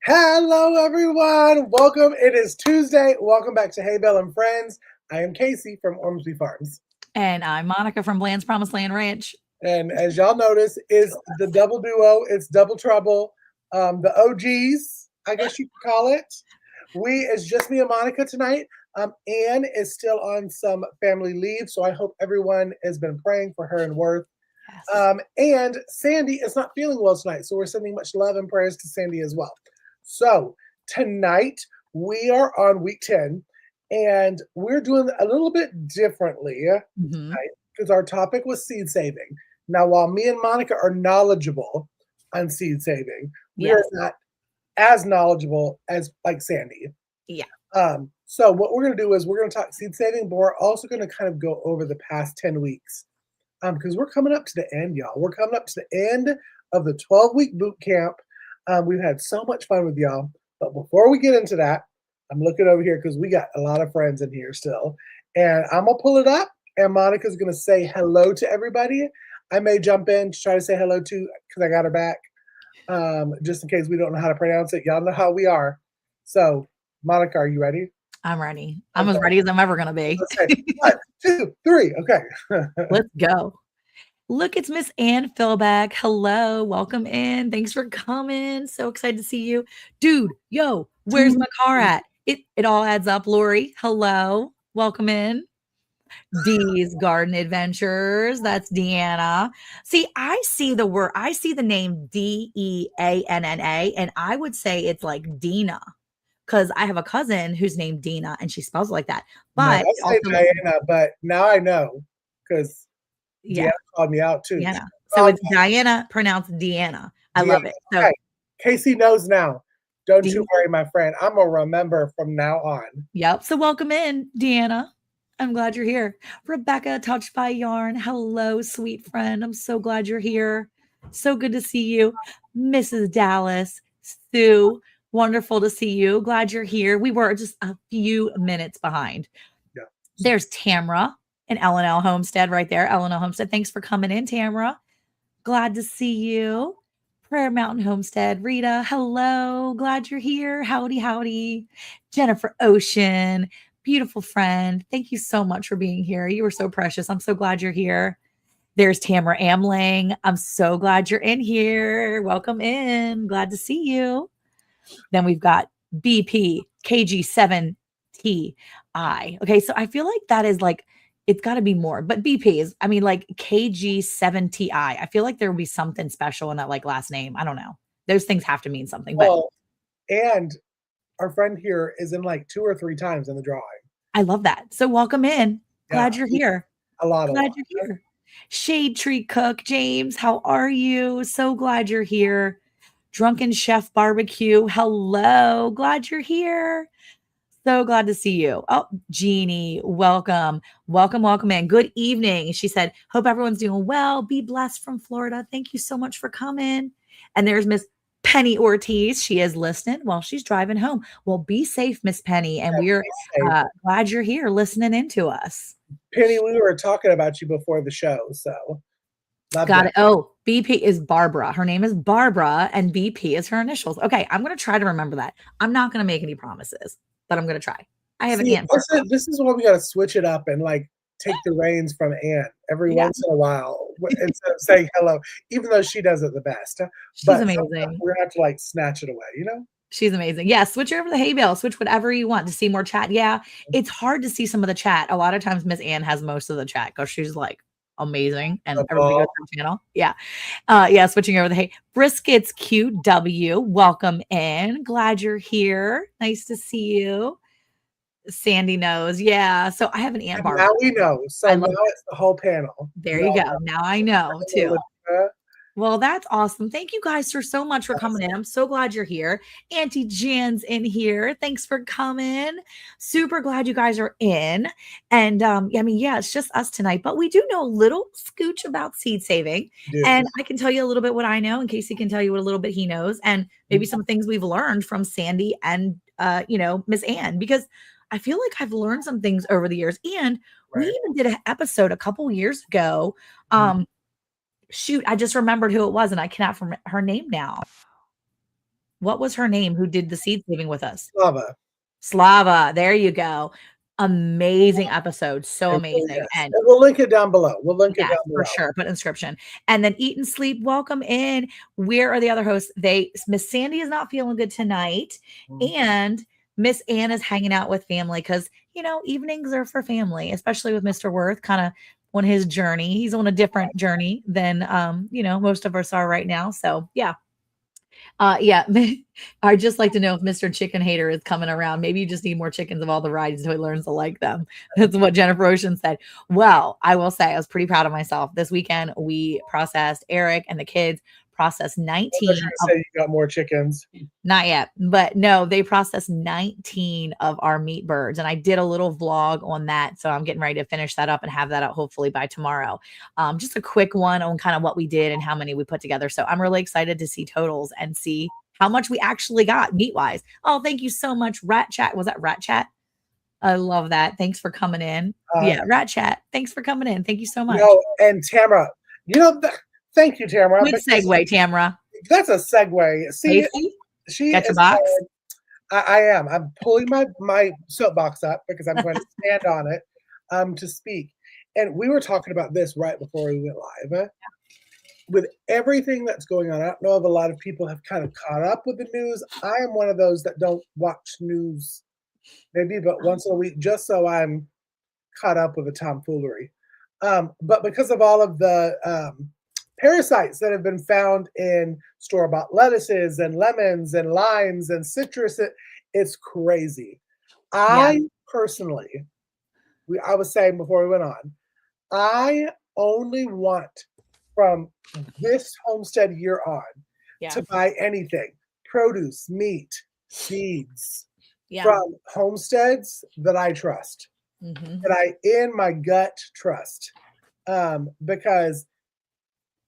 Hello, everyone. Welcome. It is Tuesday. Welcome back to Hay Bale Friends. I am Cayce from Ormsby Farms. And I'm Monica from Bland's Promised Land Ranch. And as y'all notice, it's the double duo. It's double trouble. The OGs, I guess you could call it. It's just me and Monica tonight. Anne is still on some family leave, so I hope everyone has been praying for her and Worth. Yes. And Sandi is not feeling well tonight, so we're sending much love and prayers to Sandi as well. So tonight we are on week 10, and we're doing a little bit differently because our topic was seed saving. Now, while me and Monica are knowledgeable on seed saving, we are not as knowledgeable as like Sandi. Yeah. So what we're going to do is we're going to talk seed saving, but we're also going to kind of go over the past 10 weeks because we're coming up to the end, y'all. We're coming up to the end of the 12-week boot camp. We've had so much fun with y'all. But before we get into that, I'm looking over here because we got a lot of friends in here still. And I'm going to pull it up, and Monica's going to say hello to everybody. I may jump in to try to say hello to because I got her back, just in case we don't know how to pronounce it. Y'all know how we are. So, Monica, are you ready? I'm ready. I'm as ready as I'm ever going to be. Okay. 1, 2, 3. Okay. Let's go. Look, it's Miss Ann Philback. Hello. Welcome in. Thanks for coming. So excited to see you. Dude, yo, where's my car at? It all adds up. Lori, hello. Welcome in. Dee's Garden Adventures. That's Deanna. See, I see the name Deanna, and I would say it's like Dina. Because I have a cousin who's named Dina, and she spells it like that. But no, I say Diana, but now I know because Deanna called me out too. Deanna. So it's Diana, pronounced Deanna. I love it. So okay. Cayce knows now. Don't you worry, my friend. I'm going to remember from now on. Yep. So welcome in, Deanna. I'm glad you're here. Rebecca, Touched by Yarn. Hello, sweet friend. I'm so glad you're here. So good to see you. Mrs. Dallas, Sue. Wonderful to see you. Glad you're here. We were just a few minutes behind. Yeah. There's Tamara and L&L Homestead right there. L&L Homestead. Thanks for coming in, Tamara. Glad to see you. Prayer Mountain Homestead. Rita, hello. Glad you're here. Howdy, howdy. Jennifer Ocean, beautiful friend. Thank you so much for being here. You were so precious. I'm so glad you're here. There's Tamara Amling. I'm so glad you're in here. Welcome in. Glad to see you. Then we've got BP KG7TI. Okay, so I feel like that is like, it's got to be more, but BP is, I mean, like KG7TI. I feel like there will be something special in that like last name. I don't know. Those things have to mean something. But and our friend here is in like 2 or 3 times in the drawing. I love that. So welcome in. Glad you're here. Glad you're here. Shade Tree Cook, James, how are you? So glad you're here. Drunken Chef Barbecue. Hello. Glad you're here. So glad to see you. Oh, Jeannie, welcome. Welcome in. Good evening. She said, hope everyone's doing well. Be blessed from Florida. Thank you so much for coming. And there's Miss Penny Ortiz. She is listening while she's driving home. Well, be safe, Miss Penny. And we're glad you're here listening into us. Penny, we were talking about you before the show, so. Got it. Oh, BP is Barbara. Her name is Barbara, and BP is her initials. Okay, I'm going to try to remember that. I'm not going to make any promises, but I'm going to try. I have an answer. This is why we got to switch it up and like take the reins from Anne every once in a while instead of saying hello, even though she does it the best. She's amazing. We're going to have to like snatch it away, you know? She's amazing. Yeah, switch over to the Hay Bale. Switch whatever you want to see more chat. Yeah, it's hard to see some of the chat. A lot of times Miss Anne has most of the chat because she's like, amazing, and everybody goes to her channel. Yeah, switching over the Hay Briskets QW. Welcome in. Glad you're here. Nice to see you. Sandi knows. Yeah. So I have an Aunt Barbara. Now we know. So now it's the whole panel. There you go. Now I know too. Well, that's awesome. Thank you guys so much for coming in. I'm so glad you're here. Auntie Jan's in here. Thanks for coming. Super glad you guys are in. And it's just us tonight, but we do know a little scooch about seed saving. And I can tell you a little bit what I know, and Cayce can tell you what a little bit he knows, and maybe some things we've learned from Sandi and Miss Ann, because I feel like I've learned some things over the years. And we even did an episode a couple years ago. Shoot, I just remembered who it was, and I cannot remember her name now. what was her name who did the seed saving with us? Lava. Slava. There you go. Amazing episode. So amazing. Yes. And we'll link it down below. yes, for sure. Put inscription. And then Eat and Sleep. Welcome in. Where are the other hosts? Miss Sandi is not feeling good tonight. And Miss Ann is hanging out with family because, evenings are for family, especially with Mr. Worth kind of on his journey. He's on a different journey than, most of us are right now. So yeah. Yeah. I'd just like to know if Mr. Chicken Hater is coming around. Maybe you just need more chickens of all the varieties so he learns to like them. That's what Jennifer Ocean said. Well, I will say I was pretty proud of myself. This weekend, we processed Eric and the kids processed 19. Say you got more chickens. Not yet, but no, they processed 19 of our meat birds. And I did a little vlog on that. So I'm getting ready to finish that up and have that out hopefully by tomorrow. Just a quick one on kind of what we did and how many we put together. So I'm really excited to see totals and see how much we actually got meat wise. Oh, thank you so much. Rat Chat. Was that Rat Chat? I love that. Thanks for coming in. Yeah, Rat Chat. Thanks for coming in. Thank you so much. And Tamara, thank you, Tamara. Good segue, Tamara. That's a segue. See, she got your box? I am. I'm pulling my soapbox up because I'm going to stand on it to speak. And we were talking about this right before we went live. With everything that's going on, I don't know if a lot of people have kind of caught up with the news. I am one of those that don't watch news maybe but once a week just so I'm caught up with the tomfoolery. But because of all of the parasites that have been found in store-bought lettuces and lemons and limes and citrus, it's crazy. I personally, I was saying before we went on, I only want from this homestead year on to buy anything, produce, meat, seeds, from homesteads that I trust, that I in my gut trust. Because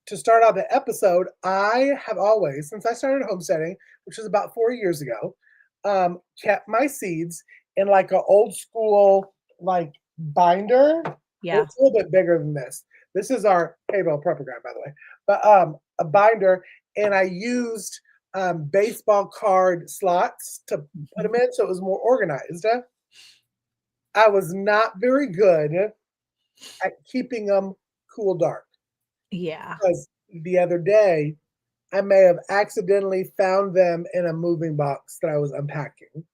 to start out the episode, I have always, since I started homesteading, which was about 4 years ago, kept my seeds in like an old school binder. Yeah, it's a little bit bigger than this. This is our Hay Bale prepper guide, by the way. But a binder, and I used baseball card slots to put them in, so it was more organized. I was not very good at keeping them cool dark. Yeah. Because the other day, I may have accidentally found them in a moving box that I was unpacking.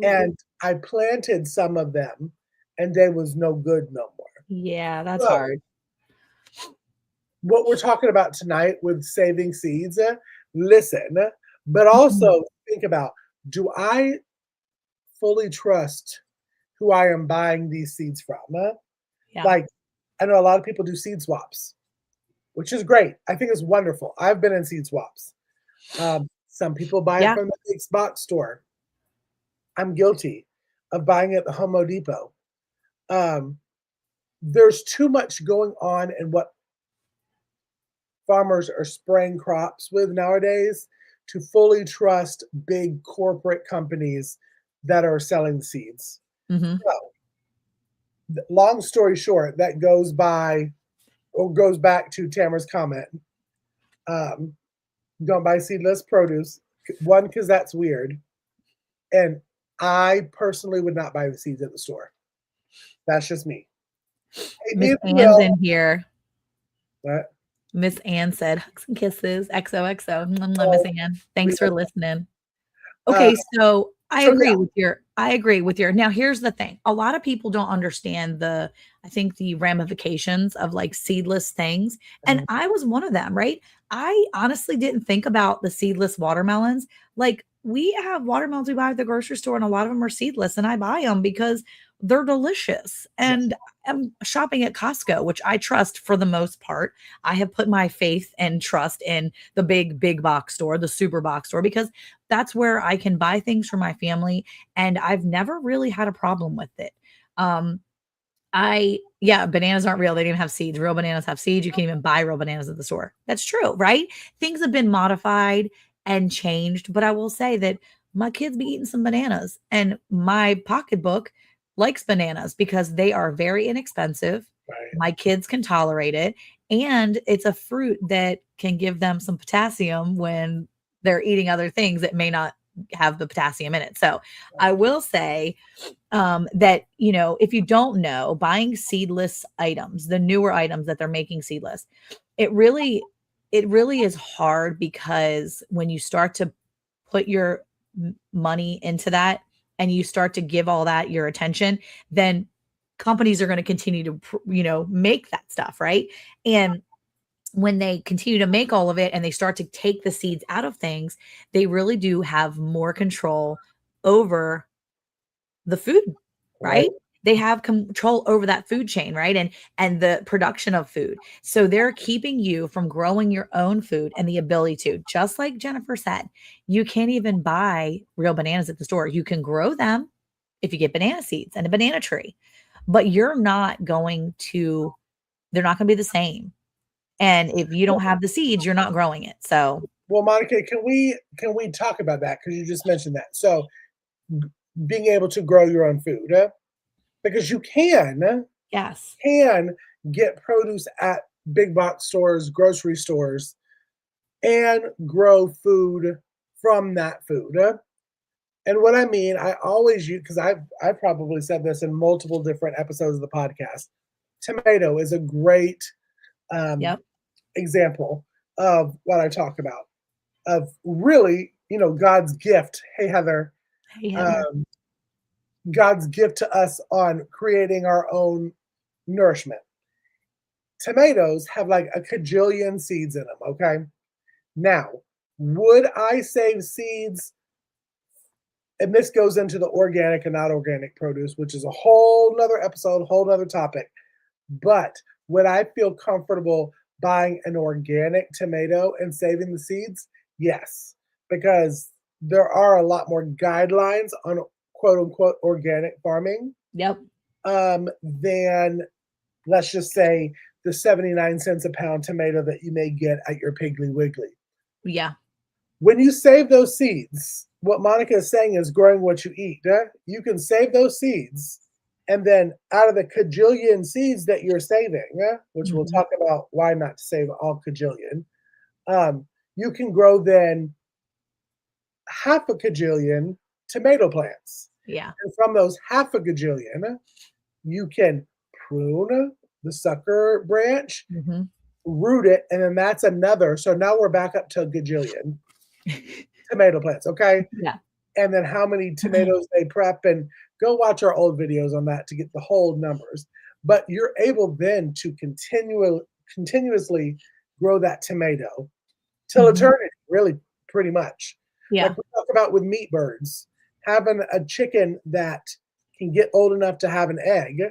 And I planted some of them, and they was no good no more. Yeah, that's hard. What we're talking about tonight with saving seeds, listen, but also think about, do I fully trust who I am buying these seeds from? Like, I know a lot of people do seed swaps, which is great. I think it's wonderful. I've been in seed swaps. Some people buy it from the big box store. I'm guilty of buying it at the Home Depot. There's too much going on in what farmers are spraying crops with nowadays to fully trust big corporate companies that are selling seeds. So, long story short, that goes back to Tamara's comment. Don't buy seedless produce. One, because that's weird. And I personally would not buy the seeds at the store. That's just me. Miss Ann's in here. What? Miss Ann said, hugs and kisses, XOXO. Miss Ann, thanks for listening. Okay, so I agree with your, now here's the thing. A lot of people don't understand the ramifications of seedless things. And I was one of them, right? I honestly didn't think about the seedless watermelons. We have watermelons we buy at the grocery store and a lot of them are seedless, and I buy them because they're delicious. And I'm shopping at Costco, which I trust for the most part. I have put my faith and trust in the big box store, the super box store, because that's where I can buy things for my family. And I've never really had a problem with it. Bananas aren't real. They don't even have seeds. Real bananas have seeds. You can't even buy real bananas at the store. That's true, right? Things have been modified and changed, but I will say that my kids be eating some bananas, and my pocketbook likes bananas because they are very inexpensive. Right. My kids can tolerate it, and it's a fruit that can give them some potassium when they're eating other things that may not have the potassium in it. So I will say that, if you don't know, buying seedless items, the newer items that they're making seedless, it really is hard, because when you start to put your money into that and you start to give all that your attention, then companies are going to continue to, make that stuff. Right. And when they continue to make all of it and they start to take the seeds out of things, they really do have more control over the food, right? They have control over that food chain, right? And the production of food. So they're keeping you from growing your own food and the ability to, just like Jennifer said, you can't even buy real bananas at the store. You can grow them if you get banana seeds and a banana tree, but they're not going to be the same. And if you don't have the seeds, you're not growing it. So, well, Monica, can we talk about that? Because you just mentioned that. So being able to grow your own food, because you can get produce at big box stores, grocery stores, and grow food from that food. And what I mean, I always use, because I've probably said this in multiple different episodes of the podcast, tomato is a great example of what I talk about, of really, God's gift. Hey, Heather. God's gift to us on creating our own nourishment. Tomatoes have like a cajillion seeds in them, okay? Now, would I save seeds? And this goes into the organic and not organic produce, which is a whole nother episode, whole nother topic. But would I feel comfortable buying an organic tomato and saving the seeds? Yes, because there are a lot more guidelines on quote unquote organic farming. Than, let's just say, the 79 cents a pound tomato that you may get at your Piggly Wiggly. Yeah. When you save those seeds, what Monica is saying is growing what you eat. You can save those seeds, and then out of the cajillion seeds that you're saving, which we'll talk about why not to save all cajillion, you can grow then half a cajillion tomato plants. Yeah. And from those half a gajillion, you can prune the sucker branch, root it, and then that's another. So now we're back up to a gajillion tomato plants, okay? Yeah. And then how many tomatoes they prep, and go watch our old videos on that to get the whole numbers. But you're able then to continuously grow that tomato till eternity, really, pretty much. Yeah. Like we talk about with meat birds, having a chicken that can get old enough to have an egg,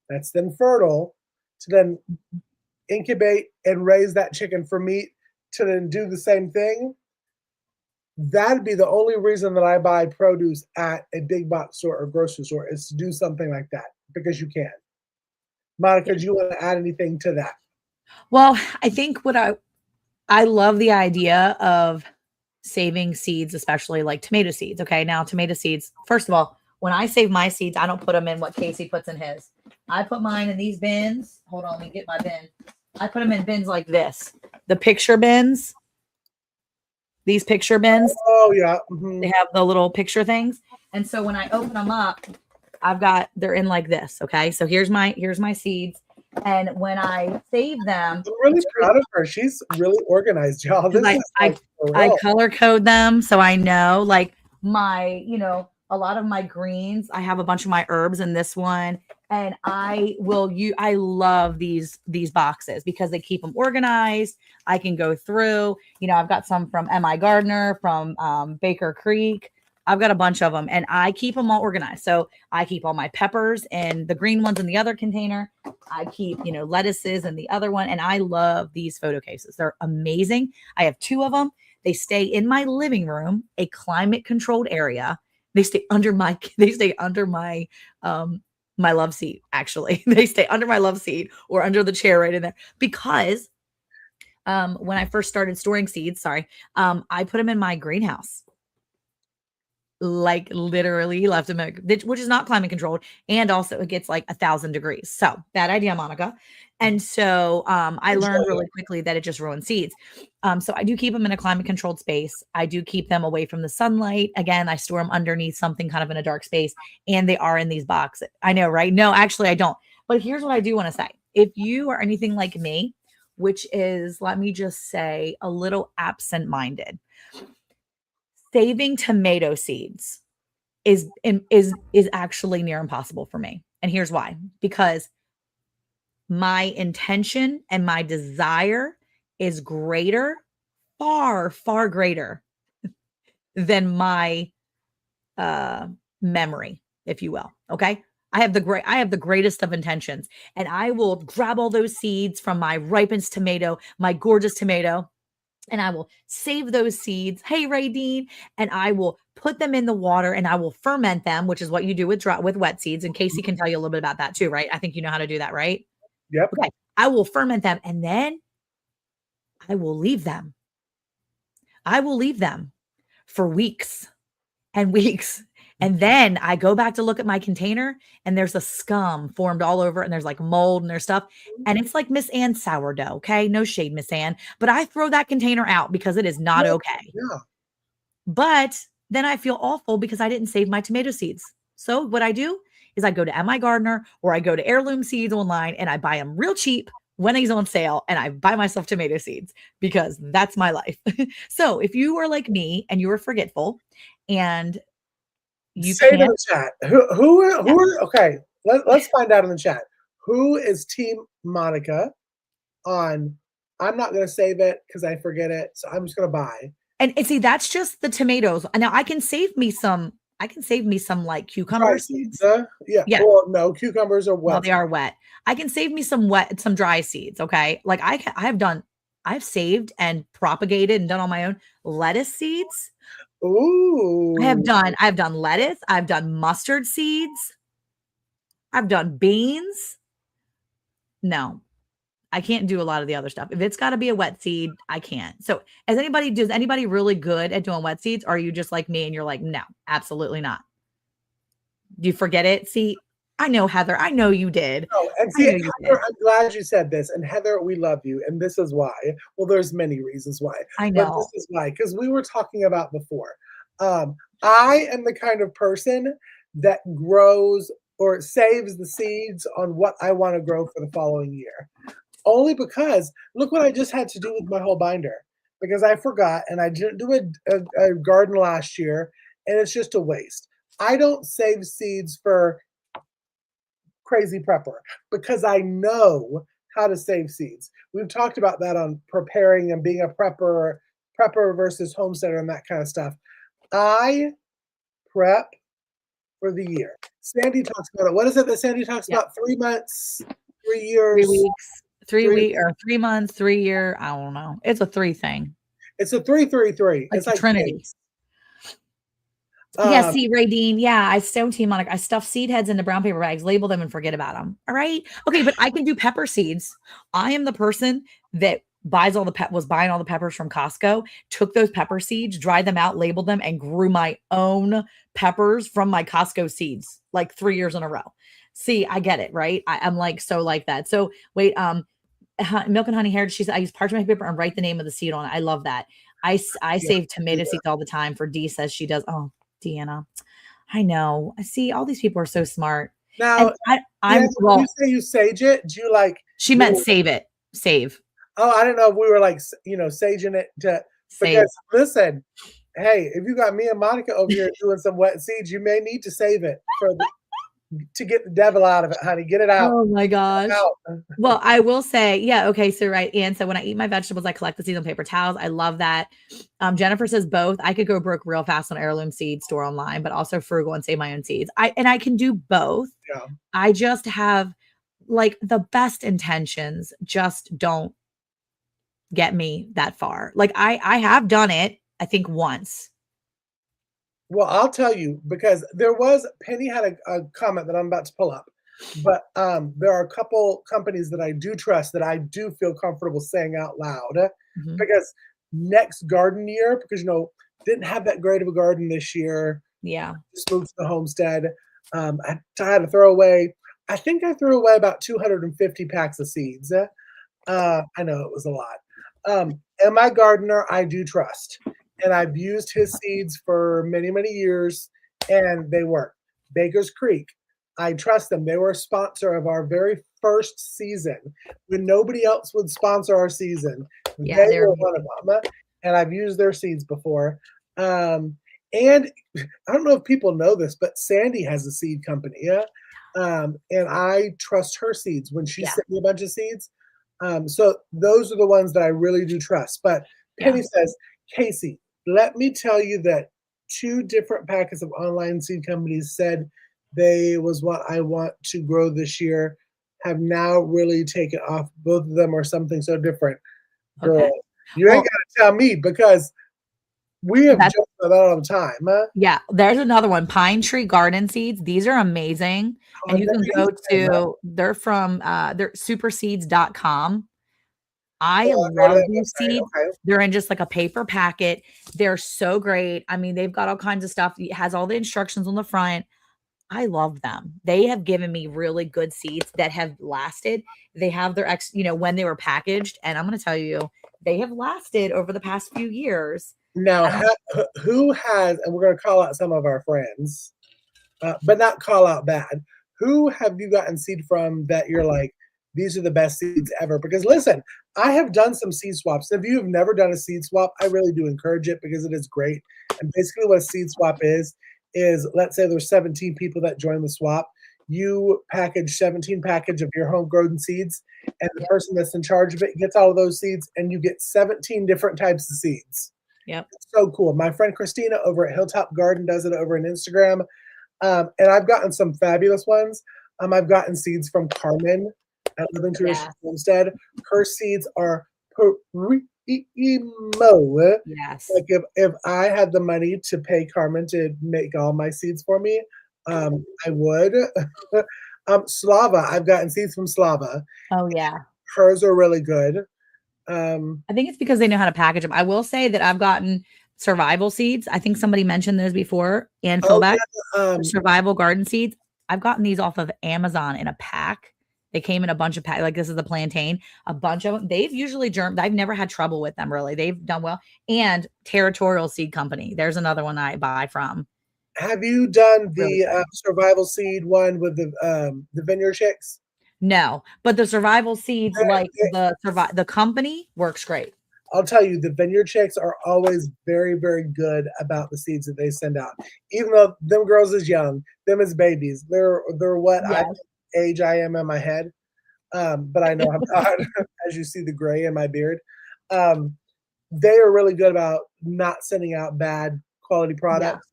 that's then fertile, to then incubate and raise that chicken for meat, to then do the same thing. That'd be the only reason that I buy produce at a big box store or grocery store, is to do something like that, because you can. Monica, do you want to add anything to that? Well, I think I love the idea of saving seeds, especially like tomato seeds. Okay. Now, tomato seeds, first of all, when I save my seeds, I don't put them in what Cayce puts in his. I put mine in these bins. Hold on, let me get my bin. I put them in bins like this. The picture bins. These picture bins. Oh, yeah. They have the little picture things. And so when I open them up, they're in like this. Okay. So here's my seeds. And when I save them, I'm really proud of her. She's really organized, y'all. I color code them, so I know, like, my, a lot of my greens. I have a bunch of my herbs in this one, and I love these boxes because they keep them organized. I can go through. I've got some from M.I. Gardner, from Baker Creek. I've got a bunch of them, and I keep them all organized. So I keep all my peppers and the green ones in the other container. I keep, lettuces in the other one. And I love these photo cases. They're amazing. I have 2 of them. They stay in my living room, a climate controlled area. They stay under my my love seat. Actually, they stay under my love seat or under the chair right in there, because when I first started storing seeds, I put them in my greenhouse. like literally left him, which is not climate controlled. And also it gets like 1,000 degrees. So bad idea, Monica. And so I learned really quickly that it just ruins seeds. So I do keep them in a climate controlled space. I do keep them away from the sunlight. Again, I store them underneath something kind of in a dark space, and they are in these boxes. I know, right? No, actually I don't. But here's what I do want to say. If you are anything like me, which is, let me just say, a little absent-minded, saving tomato seeds is actually near impossible for me. And here's why. Because my intention and my desire is greater, far, far greater than my memory, if you will. Okay. I have the greatest of intentions, and I will grab all those seeds from my ripened tomato, my gorgeous tomato, and I will save those seeds. Hey, Raydeen. And I will put them in the water and I will ferment them, which is what you do with wet seeds. And Cayce can tell you a little bit about that too, right? I think you know how to do that, right? Yep. Okay. I will ferment them, and then I will leave them. I will leave them for weeks and weeks. And then I go back to look at my container, and there's a scum formed all over it, and there's like mold and there's stuff. And it's like Miss Ann's sourdough. Okay. No shade, Miss Ann. But I throw that container out because it is not okay. Yeah. But then I feel awful because I didn't save my tomato seeds. So what I do is I go to MI Gardener, or I go to Heirloom Seeds online, and I buy them real cheap when he's on sale, and I buy myself tomato seeds because that's my life. So if you are like me and you are forgetful and you say it in can't, the chat. Who are okay? Let's find out in the chat. Who is Team Monica on? I'm not going to save it because I forget it, so I'm just going to buy. and see, that's just the tomatoes. Now I can save me some. I can save me some like cucumber Dry seeds. Yeah. Yeah. Well, no, cucumbers are wet. Well, they are wet. I can save me some dry seeds. Okay. Like I've saved and propagated and done on my own lettuce seeds. Ooh. I've done lettuce. I've done mustard seeds. I've done beans. No, I can't do a lot of the other stuff. If it's got to be a wet seed, I can't. So does anybody really good at doing wet seeds? Or are you just like me and you're like, no, absolutely not? Do you forget it? See, I know, Heather. I know you did. Oh, and see, Heather, I'm glad you said this. And Heather, we love you. And this is why. Well, there's many reasons why. I know. But this is why. Because we were talking about before. I am the kind of person that grows or saves the seeds on what I want to grow for the following year. Only because look what I just had to do with my whole binder. Because I forgot and I didn't do a garden last year. And it's just a waste. I don't save seeds for crazy prepper because I know how to save seeds. We've talked about that on preparing and being a prepper versus homesteader and that kind of stuff. I prep for the year. Sandi talks about it. What is it that Sandi talks about? 3 months, 3 years, 3 weeks, 3 weeks, or 3 months, 3 year. I don't know. It's a 3 thing. It's a 3-3-3. Like it's like Trinity. Yeah, see, Raydeen. Yeah, I Team Monica. I stuff seed heads into brown paper bags, label them, and forget about them. All right. Okay, but I can do pepper seeds. I am the person that was buying all the peppers from Costco, took those pepper seeds, dried them out, labeled them, and grew my own peppers from my Costco seeds like 3 years in a row. See, I get it, right? I'm like so like that. So wait, Milk and Honey Heritage. She said I use parchment paper and write the name of the seed on it. I love that. I save tomato seeds all the time. For Dee says she does. Oh, Deanna, I know. I see all these people are so smart. Now, I'm well. You say you sage it. Do you like? She meant save it. Save. Oh, I don't know if we were like saging it to save. Because listen, hey, if you got me and Monica over here doing some wet seeds, you may need to save it to get the devil out of it, honey. Get it out. Oh my gosh. Well, I will say, yeah, okay. So right. And so when I eat my vegetables, I collect the seeds on paper towels. I love that. Jennifer says both. I could go broke real fast on heirloom seeds store online, but also frugal and save my own seeds. I can do both. Yeah. I just have like the best intentions just don't get me that far. Like I have done it, I think once. Well, I'll tell you, because Penny had a comment that I'm about to pull up, but there are a couple companies that I do trust that I do feel comfortable saying out loud because next garden year, because didn't have that great of a garden this year. Yeah. Just moved to the homestead. I had to throw away. I think I threw away about 250 packs of seeds. I know it was a lot. And my gardener, I do trust, and I've used his seeds for many, many years, and they work. Baker's Creek, I trust them. They were a sponsor of our very first season when nobody else would sponsor our season. Yeah, They they're were one of them, and I've used their seeds before. And I don't know if people know this, but Sandi has a seed company. Yeah. And I trust her seeds when she yeah, sent me a bunch of seeds. So those are the ones that I really do trust. But yeah. Penny says, Cayce, let me tell you that 2 different packets of online seed companies said they was what I want to grow this year, have now really taken off. Both of them are something so different. Girl, Okay. you ain't Well, gotta tell me because we have that's joked about that all the time. Huh? yeah, there's another one, Pine Tree Garden Seeds. These are amazing. Oh, And I've you never can go used them. Huh? to they're superseeds.com. I Oh, I've heard of love that these website. seeds. Okay. They're in just like a paper packet. They're so great. I mean, they've got all kinds of stuff. It has all the instructions on the front. I love them. They have given me really good seeds that have lasted. They have their when they were packaged, and I'm going to tell you, they have lasted over the past few years. Now, I don't who has, and we're going to call out some of our friends, but not call out bad. Who have you gotten seed from that you're like, these are the best seeds ever? Because listen, I have done some seed swaps. If you have never done a seed swap, I really do encourage it because it is great. And basically, what a seed swap is let's say there's 17 people that join the swap. You package 17 package of your homegrown seeds, and the Yep. person that's in charge of it gets all of those seeds, and you get 17 different types of seeds. Yep. It's so cool. My friend Christina over at Hilltop Garden does it over on Instagram. And I've gotten some fabulous ones. I've gotten seeds from Carmen at Living Tradition Yeah. Homestead. Her seeds are primo. Yes. Like if I had the money to pay Carmen to make all my seeds for me, I would. Slava, I've gotten seeds from Slava. Oh yeah. Hers are really good. Um, I think it's because they know how to package them. I will say that I've gotten survival seeds. I think somebody mentioned those before. And oh Philbeck, yeah, survival garden seeds. I've gotten these off of Amazon in a pack. They came in a bunch of pack. Like this is the plantain. A bunch of them. They've usually germed. I've never had trouble with them really. They've done well. And Territorial Seed Company. There's another one I buy from. have you done Really the good. survival seed one with the vineyard chicks? No, but the survival seeds, like They- the company, works great. I'll tell you, the vineyard chicks are always very, very good about the seeds that they send out. Even though them girls is young, them is babies. They're what I Yes. age I am in my head. But I know I'm not, as you see the gray in my beard. Um, they are really good about not sending out bad quality Yeah. products.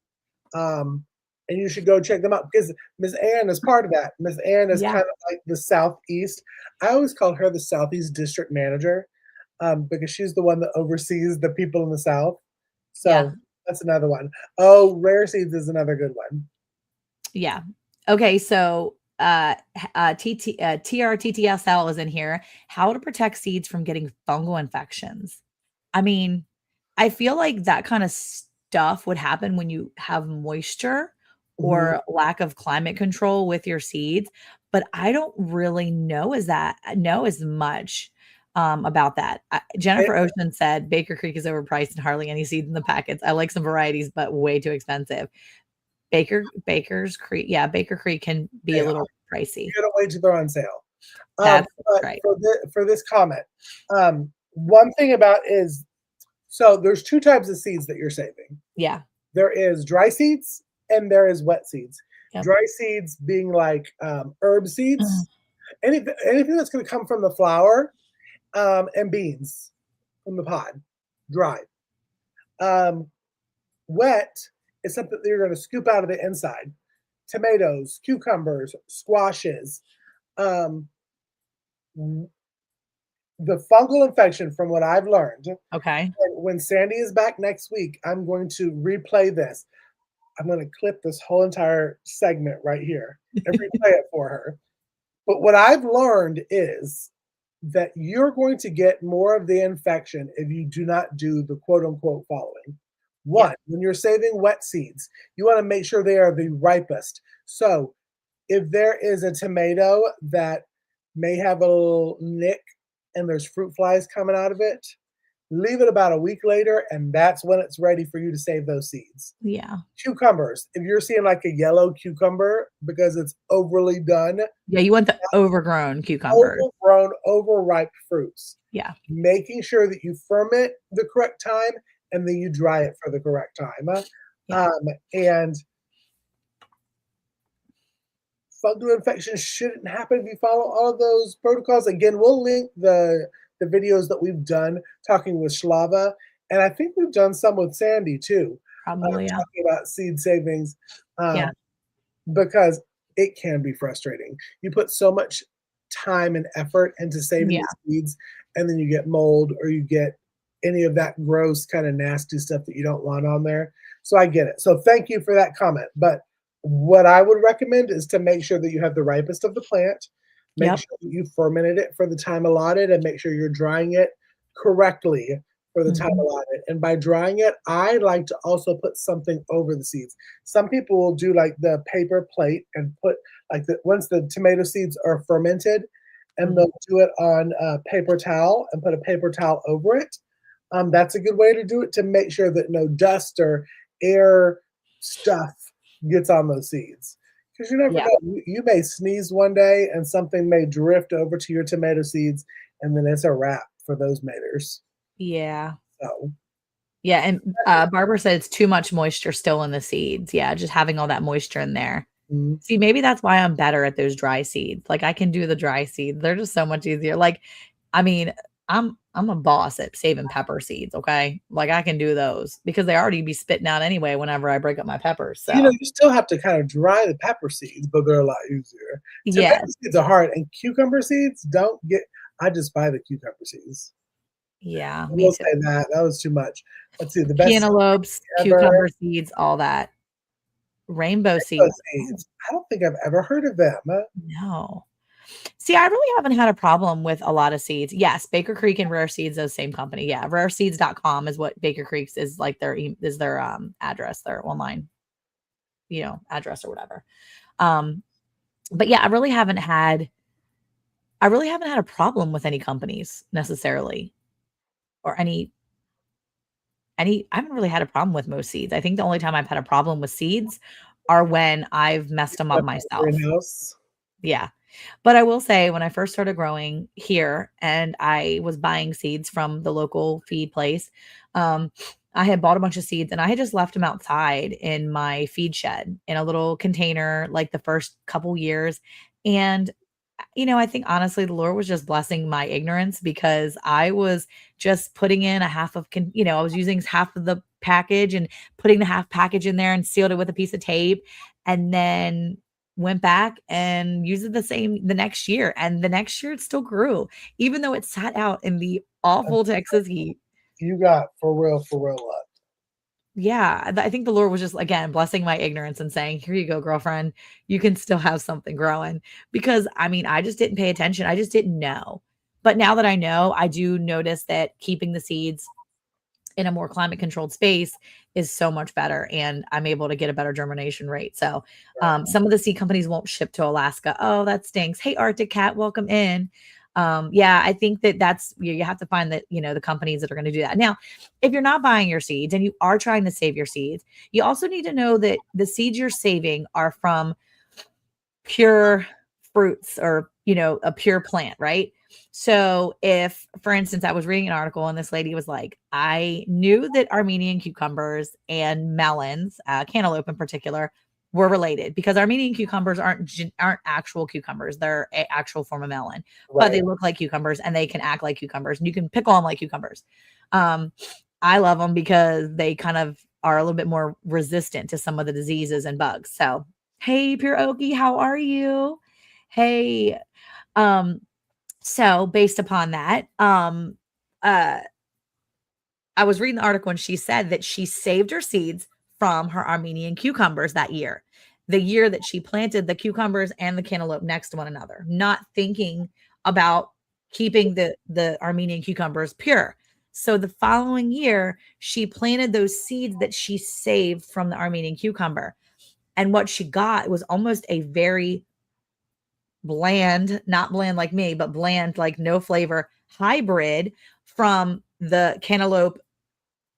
And you should go check them out because Miss Ann is part of that. Miss Ann is Yeah. kind of like the Southeast. I always call her the Southeast District Manager because she's the one that oversees the people in the South. Yeah. So that's another one. Oh, Rare Seeds is another good one. Yeah. Okay. So, TRTTSL is in here. How to protect seeds from getting fungal infections. I mean, I feel like that kind of stuff would happen when you have moisture Mhm. or lack of climate control with your seeds, but I don't really know as much about that. And Jennifer Ocean said Baker Creek is overpriced and hardly any seeds in the packets. I like some varieties, but way too expensive. Baker's Creek, yeah, Baker Creek can be they a are. little pricey. You gotta wait till they're on sale. That's But right. for this comment, one thing about is so there's 2 types of seeds that you're saving. Yeah. There is dry seeds and there is wet seeds. Yep. Dry seeds being like herb seeds, anything that's going to come from the flower, and beans from the pod, dry. Um, Wet is something that you're going to scoop out of the inside. Tomatoes, cucumbers, squashes. Um, the fungal infection, from what I've learned, Okay. when Sandi is back next week, I'm going to replay this. I'm going to clip this whole entire segment right here and replay it for her. But what I've learned is that you're going to get more of the infection if you do not do the quote unquote following. One, when you're saving wet seeds, you want to make sure they are the ripest. So if there is a tomato that may have a little nick and there's fruit flies coming out of it, leave it about a week later, and that's when it's ready for you to save those seeds. Yeah. Cucumbers, if you're seeing like a yellow cucumber because it's overly done, Yeah, you want the overgrown cucumber. overgrown, overripe fruits. Yeah. Making sure that you ferment the correct time and then you dry it for the correct time. Yeah. And fungal infections shouldn't happen if you follow all of those protocols. Again, we'll link the videos that we've done talking with Slava, and I think we've done some with Sandi too. Probably, yeah. Talking about seed savings, Yeah. because it can be frustrating. You put so much time and effort into saving Yeah. the seeds, and then you get mold or you get any of that gross kind of nasty stuff that you don't want on there. So I get it. So thank you for that comment. But what I would recommend is to make sure that you have the ripest of the plant. Make Yep. sure that you fermented it for the time allotted and make sure you're drying it correctly for the time Mhm. allotted. And by drying it, I like to also put something over the seeds. Some people will do like the paper plate and put like once the tomato seeds are fermented, and Mhm. they'll do it on a paper towel and put a paper towel over it. That's a good way to do it to make sure that no dust or air stuff gets on those seeds. Because you never Yeah. know, you may sneeze one day and something may drift over to your tomato seeds, and then it's a wrap for those maters. Yeah. So Yeah, and Barbara said it's too much moisture still in the seeds. Yeah, just having all that moisture in there. mhm. See, maybe that's why I'm better at those dry seeds. Like I can do the dry seeds. They're just so much easier. Like, I mean, I'm a boss at saving pepper seeds, okay? Like I can do those because they already be spitting out anyway whenever I break up my peppers. You know, So you still have to kind of dry the pepper seeds, but they're a lot easier. Tomato yes. seeds are hard, and cucumber seeds don't get. I just buy the cucumber seeds. Yeah, I me will too. say that. That was too much. Let's see, the best Cantaloupes, ever. cucumber seeds, all that. Rainbow Rainbow seeds. seeds. I don't think I've ever heard of them. No. See, I really haven't had a problem with a lot of seeds. Yes, Baker Creek and Rare Seeds, those same company. Yeah, rareseeds.com is what Baker Creek's is like their address, their online, address or whatever. But yeah, I really haven't had a problem with any companies necessarily or I haven't really had a problem with most seeds. I think the only time I've had a problem with seeds are when I've messed them up myself. Greenhouse. Yeah. But I will say when I first started growing here and I was buying seeds from the local feed place, I had bought a bunch of seeds and I had just left them outside in my feed shed in a little container like the first couple years. And I think honestly, the Lord was just blessing my ignorance because I was just putting in a half of, I was using half of the package and putting the half package in there and sealed it with a piece of tape. And then went back and used it the next year. And the next year it still grew, even though it sat out in the awful Texas heat. You got for real luck. Yeah, I think the Lord was just again blessing my ignorance and saying, "Here you go, girlfriend. You can still have something growing." Because I mean, I just didn't pay attention. I just didn't know. But now that I know, I do notice that keeping the seeds in a more climate controlled space is so much better, and I'm able to get a better germination rate. So some of the seed companies won't ship to Alaska. Oh, that stinks. Hey, Arctic Cat, welcome in. Yeah, I think that's you have to find that the companies that are going to do that. Now, if you're not buying your seeds and you are trying to save your seeds, you also need to know that the seeds you're saving are from pure fruits or a pure plant, right? So if, for instance, I was reading an article and this lady was like, I knew that Armenian cucumbers and melons, cantaloupe in particular, were related because Armenian cucumbers aren't actual cucumbers. They're an actual form of melon, but they look like cucumbers and they can act like cucumbers and you can pickle them like cucumbers. I love them because they kind of are a little bit more resistant to some of the diseases and bugs. So, hey, Pure Okie, how are you? Hey, so based upon that, I was reading the article and she said that she saved her seeds from her Armenian cucumbers that year, the year that she planted the cucumbers and the cantaloupe next to one another, not thinking about keeping the Armenian cucumbers pure. So the following year, she planted those seeds that she saved from the Armenian cucumber. And what she got was almost a very bland, not bland like me, but bland, like no flavor hybrid from the cantaloupe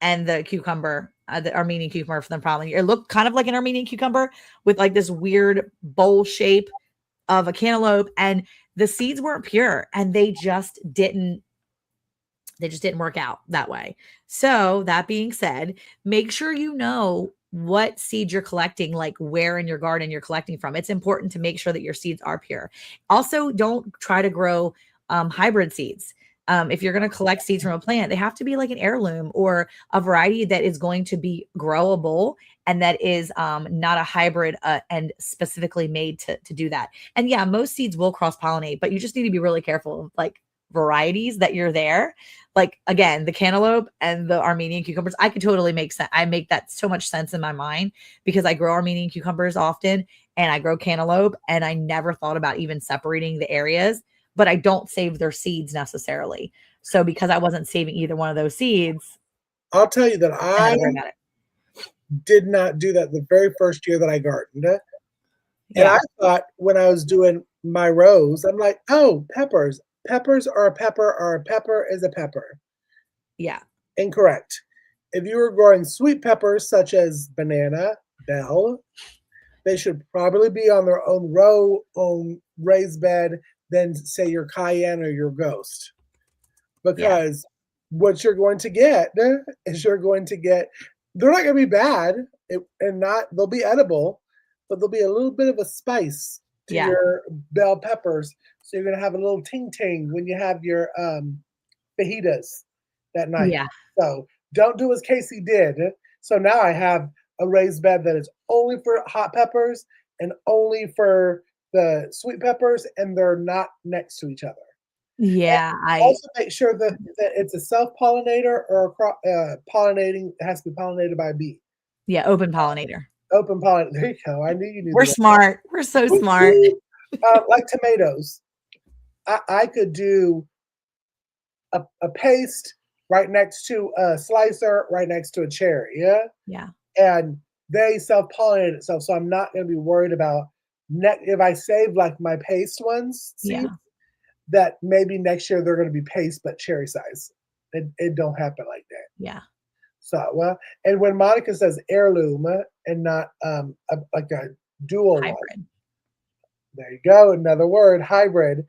and the cucumber, the Armenian cucumber from the following year. It looked kind of like an Armenian cucumber with like this weird bowl shape of a cantaloupe, and the seeds weren't pure, and they just didn't work out that way. So that being said, make sure you know what seeds you're collecting, like where in your garden you're collecting from. It's important to make sure that your seeds are pure. Also, don't try to grow hybrid seeds. If you're going to collect seeds from a plant, they have to be like an heirloom or a variety that is going to be growable and that is not a hybrid and specifically made to do that. And yeah, most seeds will cross pollinate, but you just need to be really careful of like varieties that you're there. Like again, the cantaloupe and the Armenian cucumbers, I could totally make sense. I make that so much sense in my mind because I grow Armenian cucumbers often and I grow cantaloupe, and I never thought about even separating the areas, but I don't save their seeds necessarily. So because I wasn't saving either one of those seeds, I'll tell you that I had I to worry about it. did not do that the very first year that I gardened. And Yeah. I thought when I was doing my rows, I'm like, oh, peppers. Peppers are a pepper, or a pepper is a pepper. Yeah. Incorrect. If you were growing sweet peppers such as banana, bell, they should probably be on their own row, own raised bed, than say your cayenne or your ghost. Because what you're going to get is they're not going to be bad they'll be edible, but there'll be a little bit of a spice to your bell peppers. So you're going to have a little ting when you have your fajitas that night. Yeah. So don't do as Cayce did. So now I have a raised bed that is only for hot peppers and only for the sweet peppers, and they're not next to each other. Yeah. Also make sure that it's a self-pollinator or pollinating. It has to be pollinated by a bee. Yeah. Open pollinator. Open pollinator. There you go. I knew you knew. We're smart. We're so smart. Like tomatoes. I could do a paste right next to a slicer, right next to a cherry. Yeah. Yeah. And they self-pollinate itself. So I'm not going to be worried about if I save like my paste ones, seeds, that maybe next year they're going to be paste, but cherry size. It don't happen like that. Yeah. So, and when Monica says heirloom and not like a dual hybrid one, there you go. Another word, hybrid.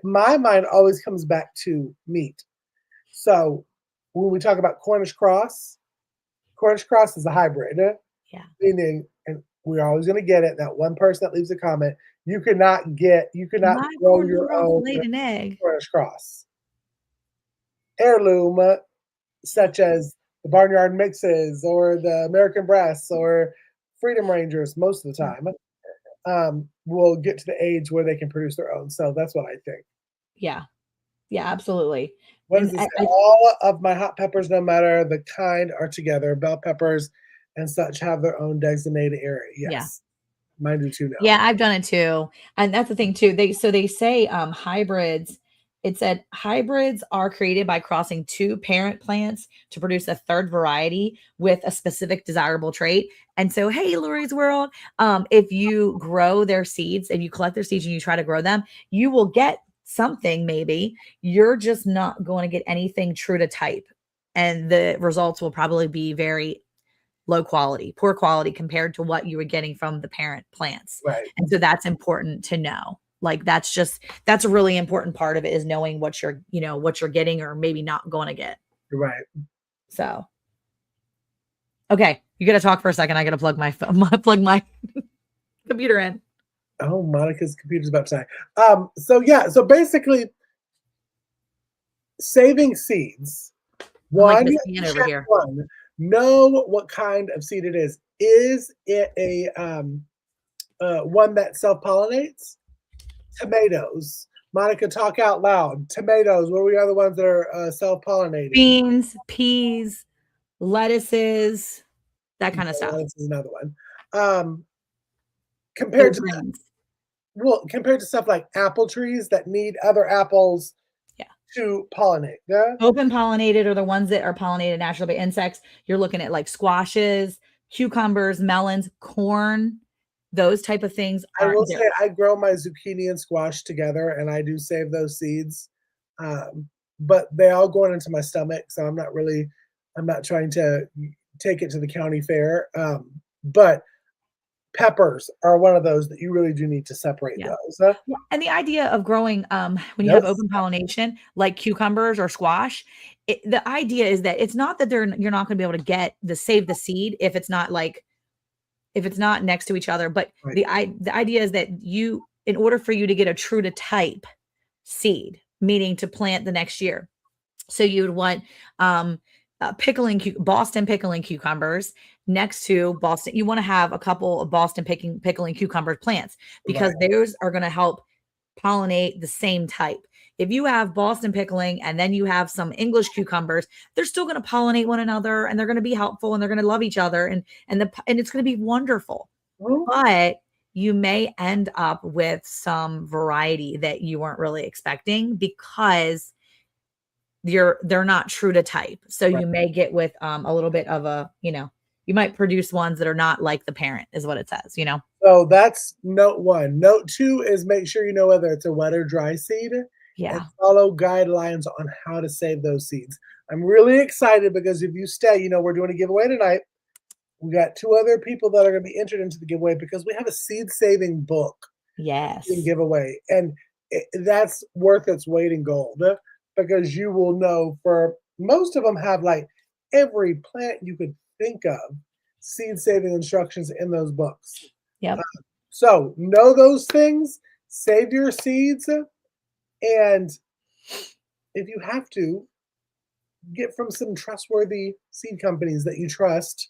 My mind always comes back to meat. So when we talk about Cornish cross is a hybrid. Yeah. Meaning, and we're always going to get it, that one person that leaves a comment, you cannot grow your own laid an egg. Cornish cross. Heirloom, such as the Barnyard Mixes or the American Breasts or Freedom Rangers, most of the time, will get to the age where they can produce their own. So that's what I think. Yeah. Yeah, absolutely. What does this say? All of my hot peppers, no matter the kind, are together. Bell peppers and such have their own designated area. Yes. Yeah. Mine do too now. Yeah, I've done it too. And that's the thing too. They say hybrids. It said hybrids are created by crossing two parent plants to produce a third variety with a specific desirable trait. And so, hey, Lori's World, if you grow their seeds and you collect their seeds and you try to grow them, you will get something maybe. You're just not going to get anything true to type. And the results will probably be very low quality, poor quality compared to what you were getting from the parent plants. Right. And so that's important to know. Like that's a really important part of it, is knowing what you're getting or maybe not going to get. Right. So, okay, you got to talk for a second. I got to plug my computer in. Oh, Monica's computer's about to die. So basically, saving seeds. Like over here. Know what kind of seed it is. Is it a one that self-pollinates? Tomatoes. Monica, talk out loud. Tomatoes. What are the other ones that are self-pollinating? Beans, peas, lettuces, that kind of stuff. Lettuce is another one. Compared to stuff like apple trees that need other apples to pollinate. Yeah. Open pollinated are the ones that are pollinated naturally by insects. You're looking at like squashes, cucumbers, melons, corn, those type of things I will aren't there. say I grow my zucchini and squash together, and I do save those seeds, but they all going into my stomach, so I'm not trying to take it to the county fair. But peppers are one of those that you really do need to separate Yeah. those. Yeah, and the idea of growing, when you have Nope. open pollination, like cucumbers or squash, the idea is that it's not that you're not going to be able to save the seed if it's not if it's not next to each other, but Right. the idea is that in order for you to get a true to type seed, meaning to plant the next year, so you would want Boston pickling cucumbers next to Boston. You want to have a couple of Boston pickling cucumber plants because Right. those are going to help pollinate the same type. If you have Boston pickling and then you have some English cucumbers, they're still going to pollinate one another and they're going to be helpful and they're going to love each other and it's going to be wonderful. Mhm. But you may end up with some variety that you weren't really expecting because they're not true to type. So Right. you may get with a little bit of you might produce ones that are not like the parent is what it says. So that's note one. Note two is make sure you know whether it's a wet or dry seed and Yeah. follow guidelines on how to save those seeds. I'm really excited because if you stay, we're doing a giveaway tonight. We got 2 other people that are going to be entered into the giveaway because we have a seed saving book Yes. in giveaway. And that's worth its weight in gold because you will know for most of them have like every plant you could think of, seed saving instructions in those books. Yep. So know those things, save your seeds, and if you have to, get from some trustworthy seed companies that you trust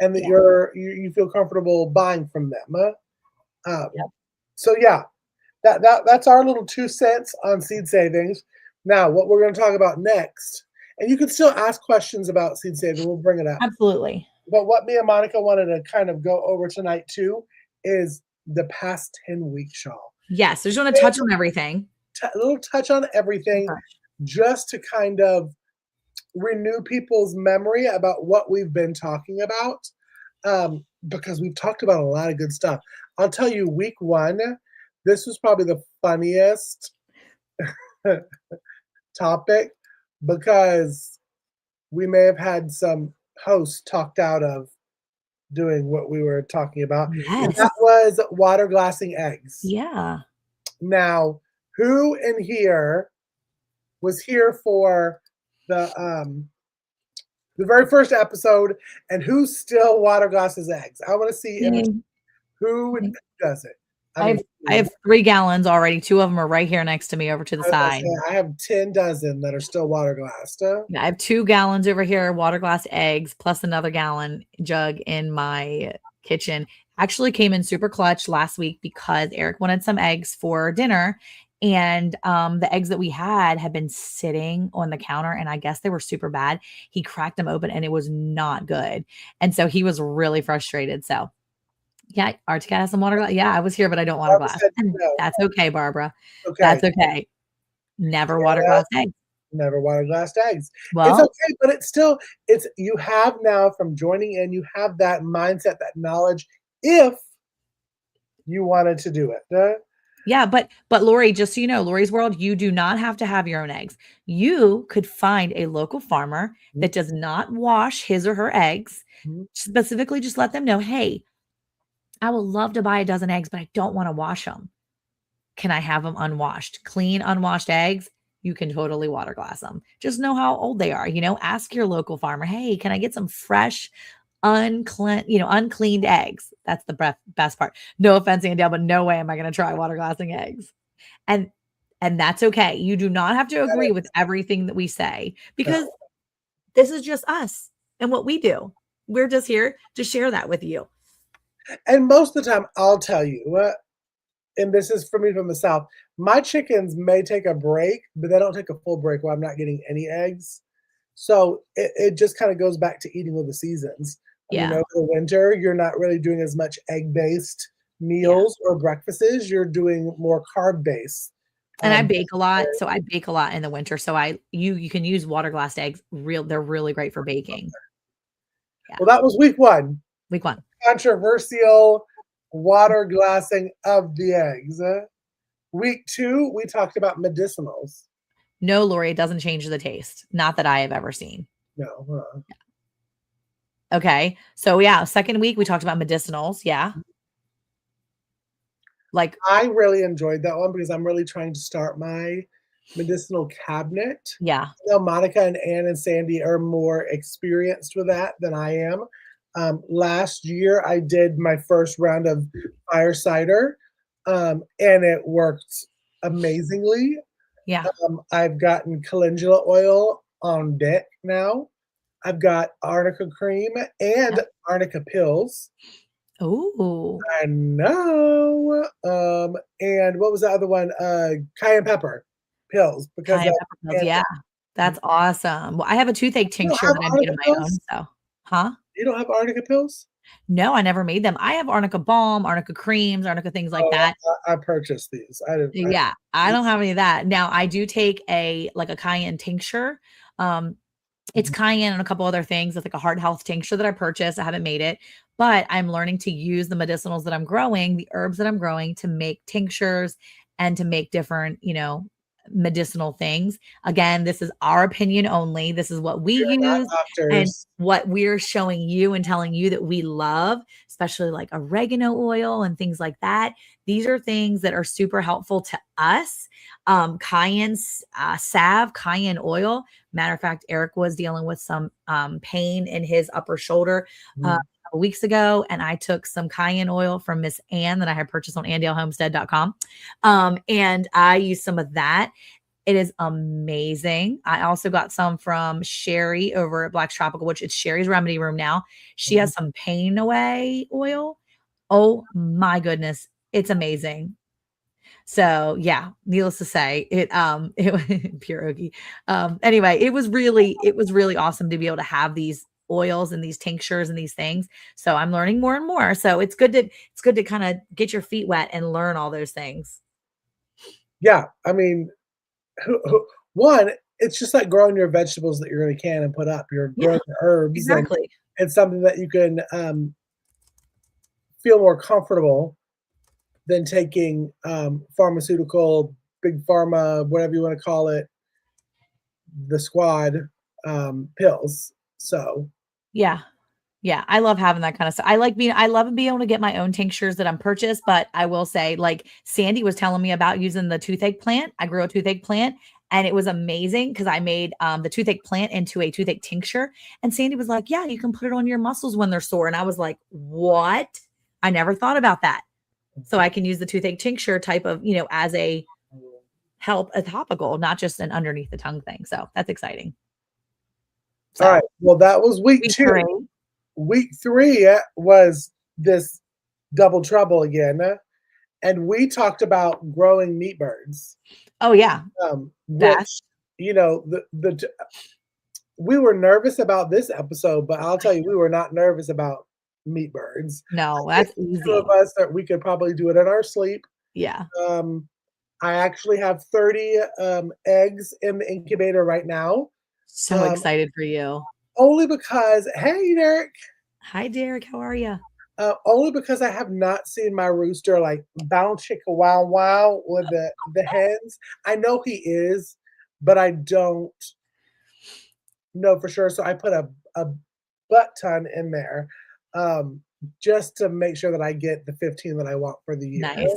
and that Yeah. you feel comfortable buying from them. Yep. So yeah, that's our little 2 cents on seed savings. Now, what we're going to talk about next, and you can still ask questions about seed saving. We'll bring it up. Absolutely. But what me and Monica wanted to kind of go over tonight too is the past 10 weeks, y'all. Yes. I just want to touch on everything. A little touch on everything, just to kind of renew people's memory about what we've been talking about, because we've talked about a lot of good stuff. I'll tell you, week 1, this was probably the funniest topic because we may have had some hosts talked out of doing what we were talking about. And Yes. that was water glassing eggs. Yeah. Now, who in here was here for the very first episode, and who still water glasses eggs? I want to see who does it. I have 3 gallons already. 2 of them are right here next to me over to the side. I have 10 dozen that are still water glassed. Yeah, I have 2 gallons over here, water glass eggs, plus another gallon jug in my kitchen. Actually came in super clutch last week because Eric wanted some eggs for dinner. And the eggs that we had been sitting on the counter, and I guess they were super bad. He cracked them open, and it was not good. And so he was really frustrated. So, yeah, Arctic has some water glass. Yeah, I was here, but I don't water glass. And that's okay, Barbara. Okay. That's okay. Never water glass eggs. Never water glassed eggs. Well, it's okay, but it's you have now from joining in, you have that mindset, that knowledge, if you wanted to do it. Yeah, but Lori, just so you know, Lori's World, you do not have to have your own eggs. You could find a local farmer that does not wash his or her eggs. Specifically, just let them know, hey, I would love to buy a dozen eggs, but I don't want to wash them. Can I have them unwashed? Clean, unwashed eggs, you can totally water glass them. Just know how old they are. Ask your local farmer, hey, can I get some fresh, uncleaned eggs? That's the best part. No offense, Andale, but no way am I going to try water glassing eggs. And that's okay. You do not have to agree with everything that we say because this is just us and what we do. We're just here to share that with you. And most of the time, I'll tell you, and this is for me from the South, my chickens may take a break, but they don't take a full break where I'm not getting any eggs. So it just kind of goes back to eating with the seasons. Yeah. Over the winter, you're not really doing as much egg-based meals or breakfasts. You're doing more carb-based And I bake a lot, so I bake a lot in the winter. So you can use water glassed eggs. They're really great for baking. Yeah. Well, that was week 1. Week 1. Controversial water glassing of the eggs. Week 2, we talked about medicinals. No, Lori, it doesn't change the taste. Not that I have ever seen. No. Yeah. Okay. So yeah, second week we talked about medicinals. Yeah. Like I really enjoyed that one because I'm really trying to start my medicinal cabinet. Yeah. I know Monica and Ann and Sandi are more experienced with that than I am. Last year I did my first round of fire cider, and it worked amazingly. Yeah. I've gotten calendula oil on deck now. I've got arnica cream and arnica pills. Oh, I know. And what was the other one? Cayenne pepper pills. Because cayenne pepper pills. Yeah, that's awesome. Well, I have a toothache tincture that I made on my own. So, huh? You don't have arnica pills? No, I never made them. I have arnica balm, arnica creams, arnica things like that. I purchased these. I didn't. Yeah, I don't have any of that. Now I do take a cayenne tincture. It's cayenne and a couple other things. It's like a heart health tincture that I purchased. I haven't made it, but I'm learning to use the medicinals that I'm growing, the herbs that I'm growing to make tinctures and to make different, medicinal things. Again, this is our opinion only. This is what we use and what we're showing you and telling you that we love, especially like oregano oil and things like that. These are things that are super helpful to us. Cayenne salve, cayenne oil. Matter of fact, Eric was dealing with some pain in his upper shoulder a couple weeks ago, and I took some cayenne oil from Miss Ann that I had purchased on AnndaleHomestead.com, and I used some of that. It is amazing. I also got some from Sherry over at Black's Tropical, which it's Sherry's Remedy Room now. She has some pain away oil. Oh my goodness. It's amazing. So yeah, needless to say, it pure Ogie. Anyway, it was really awesome to be able to have these oils and these tinctures and these things. So I'm learning more and more. So it's good to kind of get your feet wet and learn all those things. Yeah, I mean, one, it's just like growing your vegetables that you're going to can and put up. You're growing your herbs. Exactly. It's something that you can feel more comfortable than taking pharmaceutical, big pharma, whatever you want to call it, the squad pills. So yeah, I love having that kind of stuff. I love being able to get my own tinctures that I'm purchased. But I will say, like Sandi was telling me about using the toothache plant. I grew a toothache plant, and it was amazing because I made the toothache plant into a toothache tincture. And Sandi was like, "Yeah, you can put it on your muscles when they're sore." And I was like, "What? I never thought about that." So I can use the toothache tincture type of, as a topical, not just an underneath the tongue thing. So that's exciting. So, all right. Well, that was week 2. 3. Week 3 was this double trouble again. And we talked about growing meat birds. Oh, yeah. Which, we were nervous about this episode, but I'll tell you, we were not nervous about meat birds. No, that's easy. Two of us that we could probably do it in our sleep. Yeah. I actually have 30 eggs in the incubator right now. So excited for you. Only because, hey, Derek. Hi, Derek. How are you? Only because I have not seen my rooster like bounce chicka wow wow with the hens. I know he is, but I don't know for sure. So I put a butt ton in there. Just to make sure that I get the 15 that I want for the year. Nice.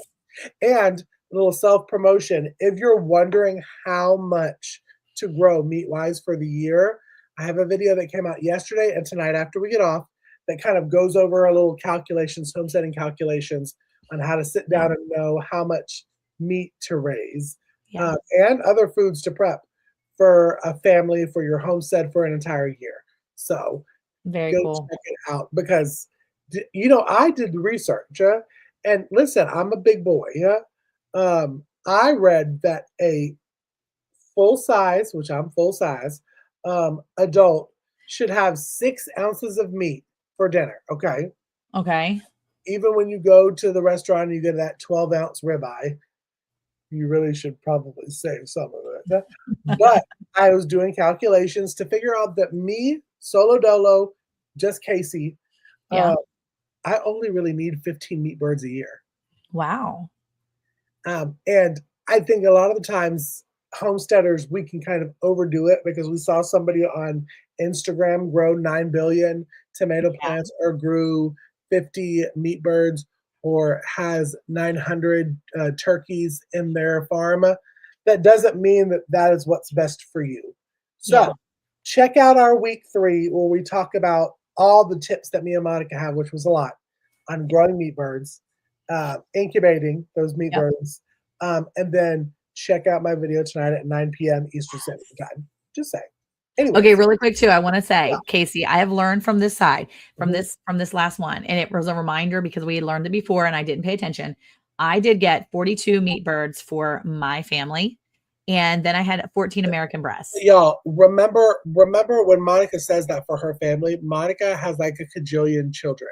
And a little self-promotion. If you're wondering how much to grow meat-wise for the year, I have a video that came out yesterday and tonight after we get off that kind of goes over a little calculations, homesteading calculations on how to sit down and know how much meat to raise and other foods to prep for a family, for your homestead for an entire year. So very cool. Check it out because I did the research, and listen, I'm a big boy. I read that a full size, which I'm full size, adult should have 6 ounces of meat for dinner. Okay. Okay. Even when you go to the restaurant and you get that 12-ounce ribeye, You really should probably save some of it. But I was doing calculations to figure out that me, solo dolo, just Cayce, Yeah. uh, I only really need 15 meat birds a year. Wow. And I think a lot of the times homesteaders, we can kind of overdo it because we saw somebody on Instagram grow 9 billion tomato Yeah. plants or grew 50 meat birds or has 900 turkeys in their farm. That doesn't mean that that is what's best for you. Yeah. So check out our week 3 where we talk about all the tips that me and Monica have, which was a lot, on growing meat birds, incubating those meat Yep. birds, and then check out my video tonight at 9 p.m. Eastern Standard Time. Just saying. Anyways, Okay, really quick too. I want to yeah. say, Cayce, I have learned from this side, from Mhm. this last one, and it was a reminder because we had learned it before and I didn't pay attention. I did get 42 meat birds for my family, and then I had 14 American breasts. Y'all remember when Monica says that for her family. Monica has like a cajillion children.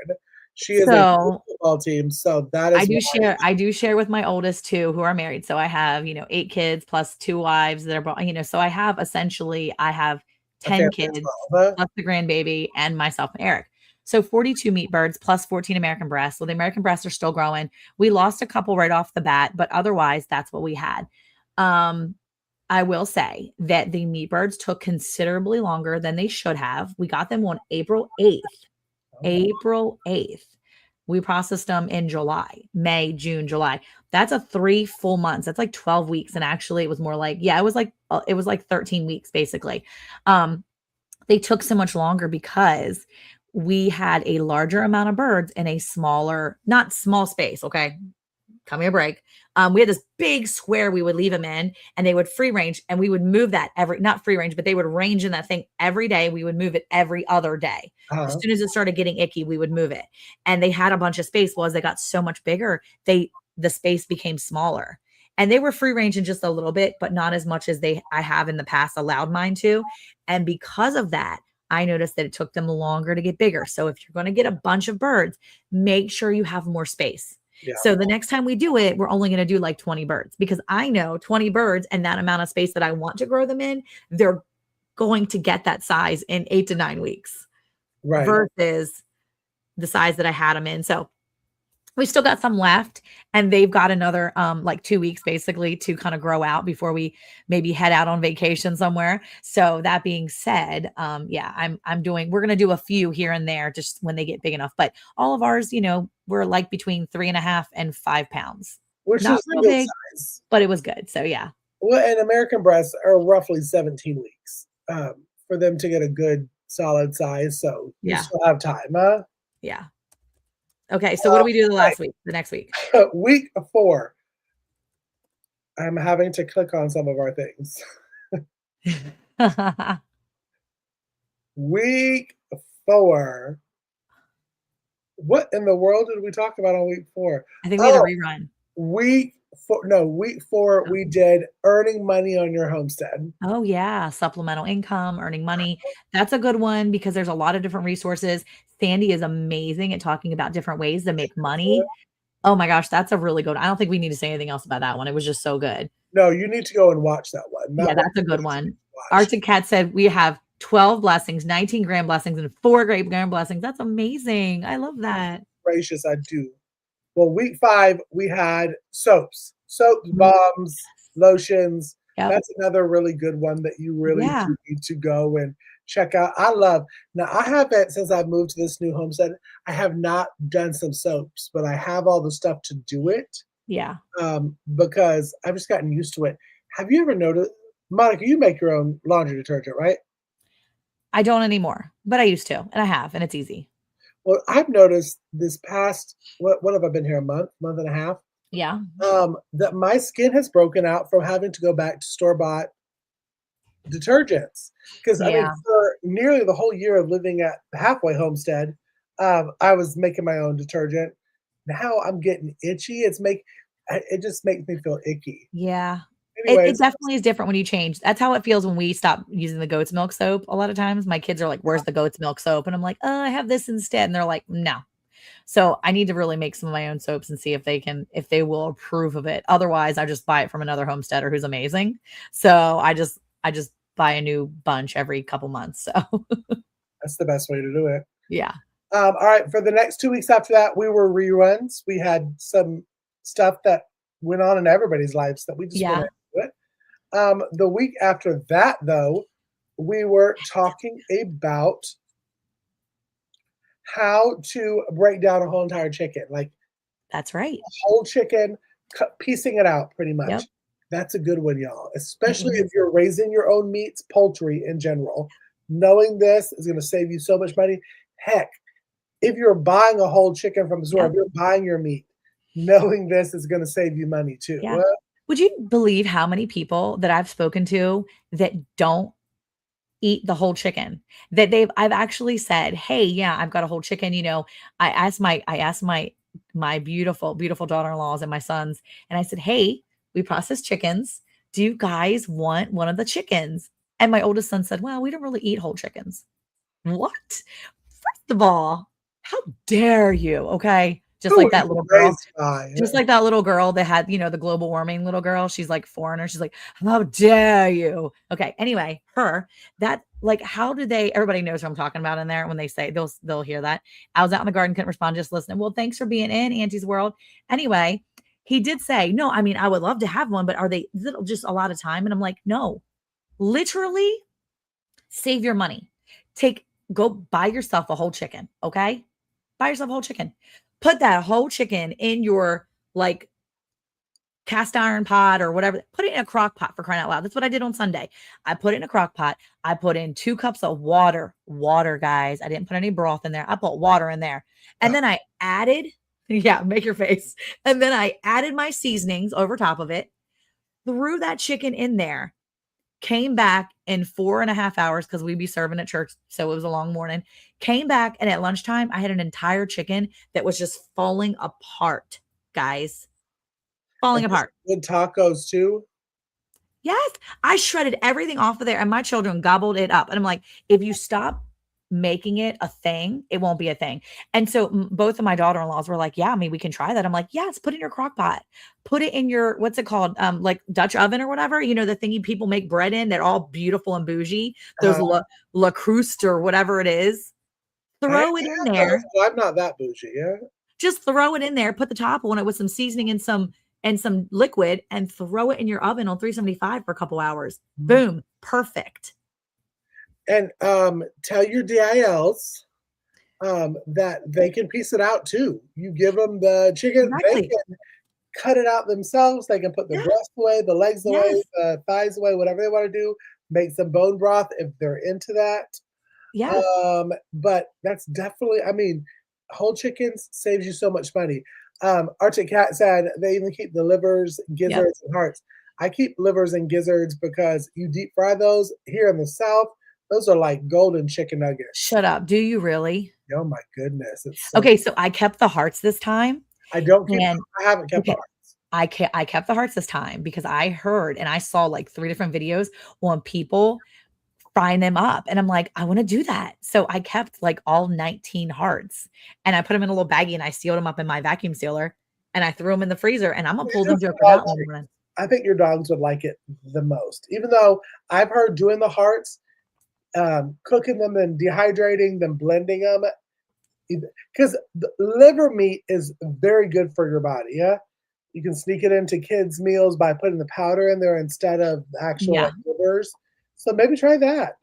She is a So football team, so that is why. I do share with my oldest two who are married. So I have, 8 kids plus 2 wives that are, so I have essentially, I have A 10 family as kids well, huh? plus the grandbaby and myself and Eric. So 42 meat birds plus 14 American breasts. So the American breasts are still growing. We lost a couple right off the bat, but otherwise that's what we had. Um, I will say that the meat birds took considerably longer than they should have. We got them on April 8th. April 8th. We processed them in July, May, June, July. That's a 3 full months. That's like 12 weeks. And actually it was more like, it was like 13 weeks basically. They took so much longer because we had a larger amount of birds in a smaller, not small space. Okay. Cut me a break. We had this big square we would leave them in, and they would free range, and we would move that not free range, but they would range in that thing every day. We would move it every other day. As soon as it started getting icky, we would move it. And they had a bunch of space. Well, as they got so much bigger, the space became smaller. And they were free range in just a little bit, but not as much as I have in the past allowed mine to. And because of that, I noticed that it took them longer to get bigger. So if you're going to get a bunch of birds, make sure you have more space. Yeah. So the next time we do it, we're only going to do like 20 birds because I know 20 birds and that amount of space that I want to grow them in, they're going to get that size in 8 to 9 weeks Right. versus the size that I had them in. So we still got some left, and they've got another like 2 weeks basically to kind of grow out before we maybe head out on vacation somewhere. So that being said, we're going to do a few here and there just when they get big enough, but all of ours, were like between 3.5 and 5 pounds, Which not is a real good big, size. but it was good. So yeah. Well, and American breasts are roughly 17 weeks for them to get a good solid size. So you Yeah. still have time, huh? Yeah. Okay. So what do we do the next week? Week 4. I'm having to click on some of our things. Week 4. What in the world did we talk about on week 4? I think we had a rerun. Week 4, we did earning money on your homestead. Oh, yeah. Supplemental income, earning money. That's a good one because there's a lot of different resources. Sandi is amazing at talking about different ways to make money. Oh my gosh, that's a really good one. I don't think we need to say anything else about that one. It was just so good. No, you need to go and watch that one. Yeah, that's a good one. Arctic Cat said we have 12 blessings, 19 grand blessings, and 4 great grand blessings. That's amazing. I love that. Gracious, I do. Well, week 5, we had soaps, Mhm. bombs, lotions. Yep. That's another really good one that you really Yeah. do need to go and check out. Now I haven't, since I've moved to this new homestead, I have not done some soaps, but I have all the stuff to do it. Yeah. Because I've just gotten used to it. Have you ever noticed, Monica, you make your own laundry detergent, right? I don't anymore, but I used to, and I have, and it's easy. Well, I've noticed this past, what have I been here, a month and a half? Yeah. That my skin has broken out from having to go back to store-bought detergents. Because I mean, for nearly the whole year of living at the halfway homestead, I was making my own detergent. Now I'm getting itchy. It just makes me feel icky. Yeah. It Anyways, definitely is different when you change. That's how it feels when we stop using the goat's milk soap. A lot of times my kids are like, where's the goat's milk soap? And I'm like, oh, I have this instead. And they're like, no. So I need to really make some of my own soaps and see if they will approve of it. Otherwise, I just buy it from another homesteader who's amazing. So I just buy a new bunch every couple months. So That's the best way to do it. yeah. All right, for the next 2 weeks after that, we were reruns. We had some stuff that went on in everybody's lives that we just went Yeah. into it. The week after that, though, we were talking about how to break down a whole entire chicken, like That's right. a whole chicken, piecing it out pretty much. Yep. That's a good one, y'all, It especially if is. you're raising your own meats, poultry in general. Knowing this is going to save you so much money. Heck, if you're buying a whole chicken from the store, Yep. if you're buying your meat, knowing this is going to save you money too. Yeah. Would you believe how many people that I've spoken to that don't eat the whole chicken? That I've actually said, "Hey, yeah, I've got a whole chicken." I asked my beautiful, beautiful daughter-in-laws and my sons, and I said, "Hey, we process chickens. Do you guys want one of the chickens?" And my oldest son said, "Well, we don't really eat whole chickens." What? First of all, how dare you? Okay. Just Who like were that you little girl. raised by? Just like that little girl that had, the global warming little girl. She's like foreigner. She's like, how dare you? Okay. Anyway, how do everybody knows what I'm talking about in there when they say they'll hear that. I was out in the garden, couldn't respond, just listening. Well, thanks for being in Auntie's world. Anyway, he did say, no, I mean, I would love to have one, but is it just a lot of time? And I'm like, no, literally save your money. Go buy yourself a whole chicken. Okay. Buy yourself a whole chicken. Put that whole chicken in your like cast iron pot or whatever. Put it in a crock pot, for crying out loud. That's what I did on Sunday. I put it in a crock pot. I put in 2 cups of water, guys. I didn't put any broth in there. I put water in there. And then I added, yeah, make your face. And then I added my seasonings over top of it, threw that chicken in there, came back in 4.5 hours because we'd be serving at church. So it was a long morning. Came back, and at lunchtime, I had an entire chicken that was just falling apart, guys. Falling apart. Good tacos too. Yes. I shredded everything off of there, and my children gobbled it up. And I'm like, if you stop making it a thing, it won't be a thing. And so both of my daughter-in-laws were like, yeah, I mean, we can try that. I'm like, yes, put it in your crock pot. Put it in your, what's it called? Like Dutch oven or whatever, the thingy people make bread in. They're all beautiful and bougie. Those La Cruste or whatever it is. Throw it in there. I'm not that bougie, yeah. Just throw it in there, put the top on it with some seasoning and some liquid, and throw it in your oven on 375 for a couple hours. Boom. Perfect. And tell your DILs that they can piece it out too. You give them the chicken, Exactly. they can cut it out themselves. They can put the breast away, the legs away, the thighs away, whatever they want to do. Make some bone broth if they're into that. Yeah. But that's definitely, I mean, whole chickens saves you so much money. Arctic Cat said they even keep the livers, gizzards, and hearts. I keep livers and gizzards because you deep fry those here in the South. Those are like golden chicken nuggets. Shut up. Do you really? Oh my goodness. It's okay. So I kept the hearts this time. I haven't kept the hearts. I kept the hearts this time because I heard and I saw like 3 different videos on people frying them up. And I'm like, I want to do that. So I kept like all 19 hearts, and I put them in a little baggie, and I sealed them up in my vacuum sealer, and I threw them in the freezer, and I'm going to pull them out one morning. I think your dogs would like it the most, even though I've heard doing the hearts, cooking them and dehydrating them, blending them, because the liver meat is very good for your body. Yeah. You can sneak it into kids' meals by putting the powder in there instead of the actual livers. So maybe try that.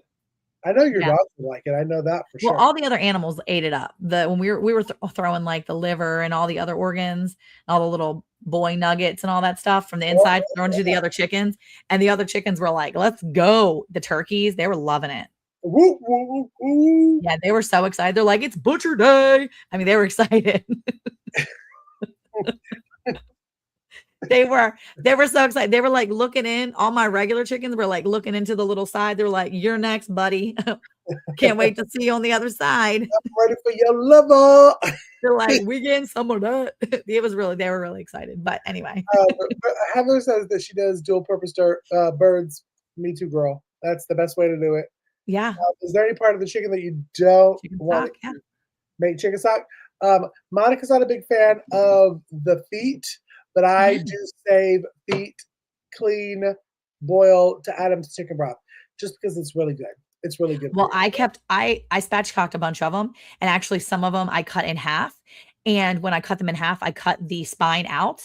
I know your dogs would like it. I know that for sure. Well, all the other animals ate it up. When we were throwing like the liver and all the other organs, all the little boy nuggets and all that stuff from the inside, thrown to the other chickens, and the other chickens were like, "Let's go!" The turkeys, they were loving it. Woo, woo, woo, woo. Yeah, they were so excited. They're like, "It's butcher day!" I mean, they were excited. They were so excited. They were like looking in. All my regular chickens were like looking into the little side. They were like, "You're next, buddy. Can't wait to see you on the other side. I'm ready for your liver." They're like, "We getting some of that." They were really excited. But anyway. Heather says that she does dual purpose birds. Me too, girl. That's the best way to do it. Yeah. Is there any part of the chicken that you don't want to make chicken stock? Monica's not a big fan of the feet, but I do save feet clean, boil to add them to chicken broth just because it's really good. It's really good. Well, I spatchcocked a bunch of them, and actually some of them I cut in half. And when I cut them in half, I cut the spine out,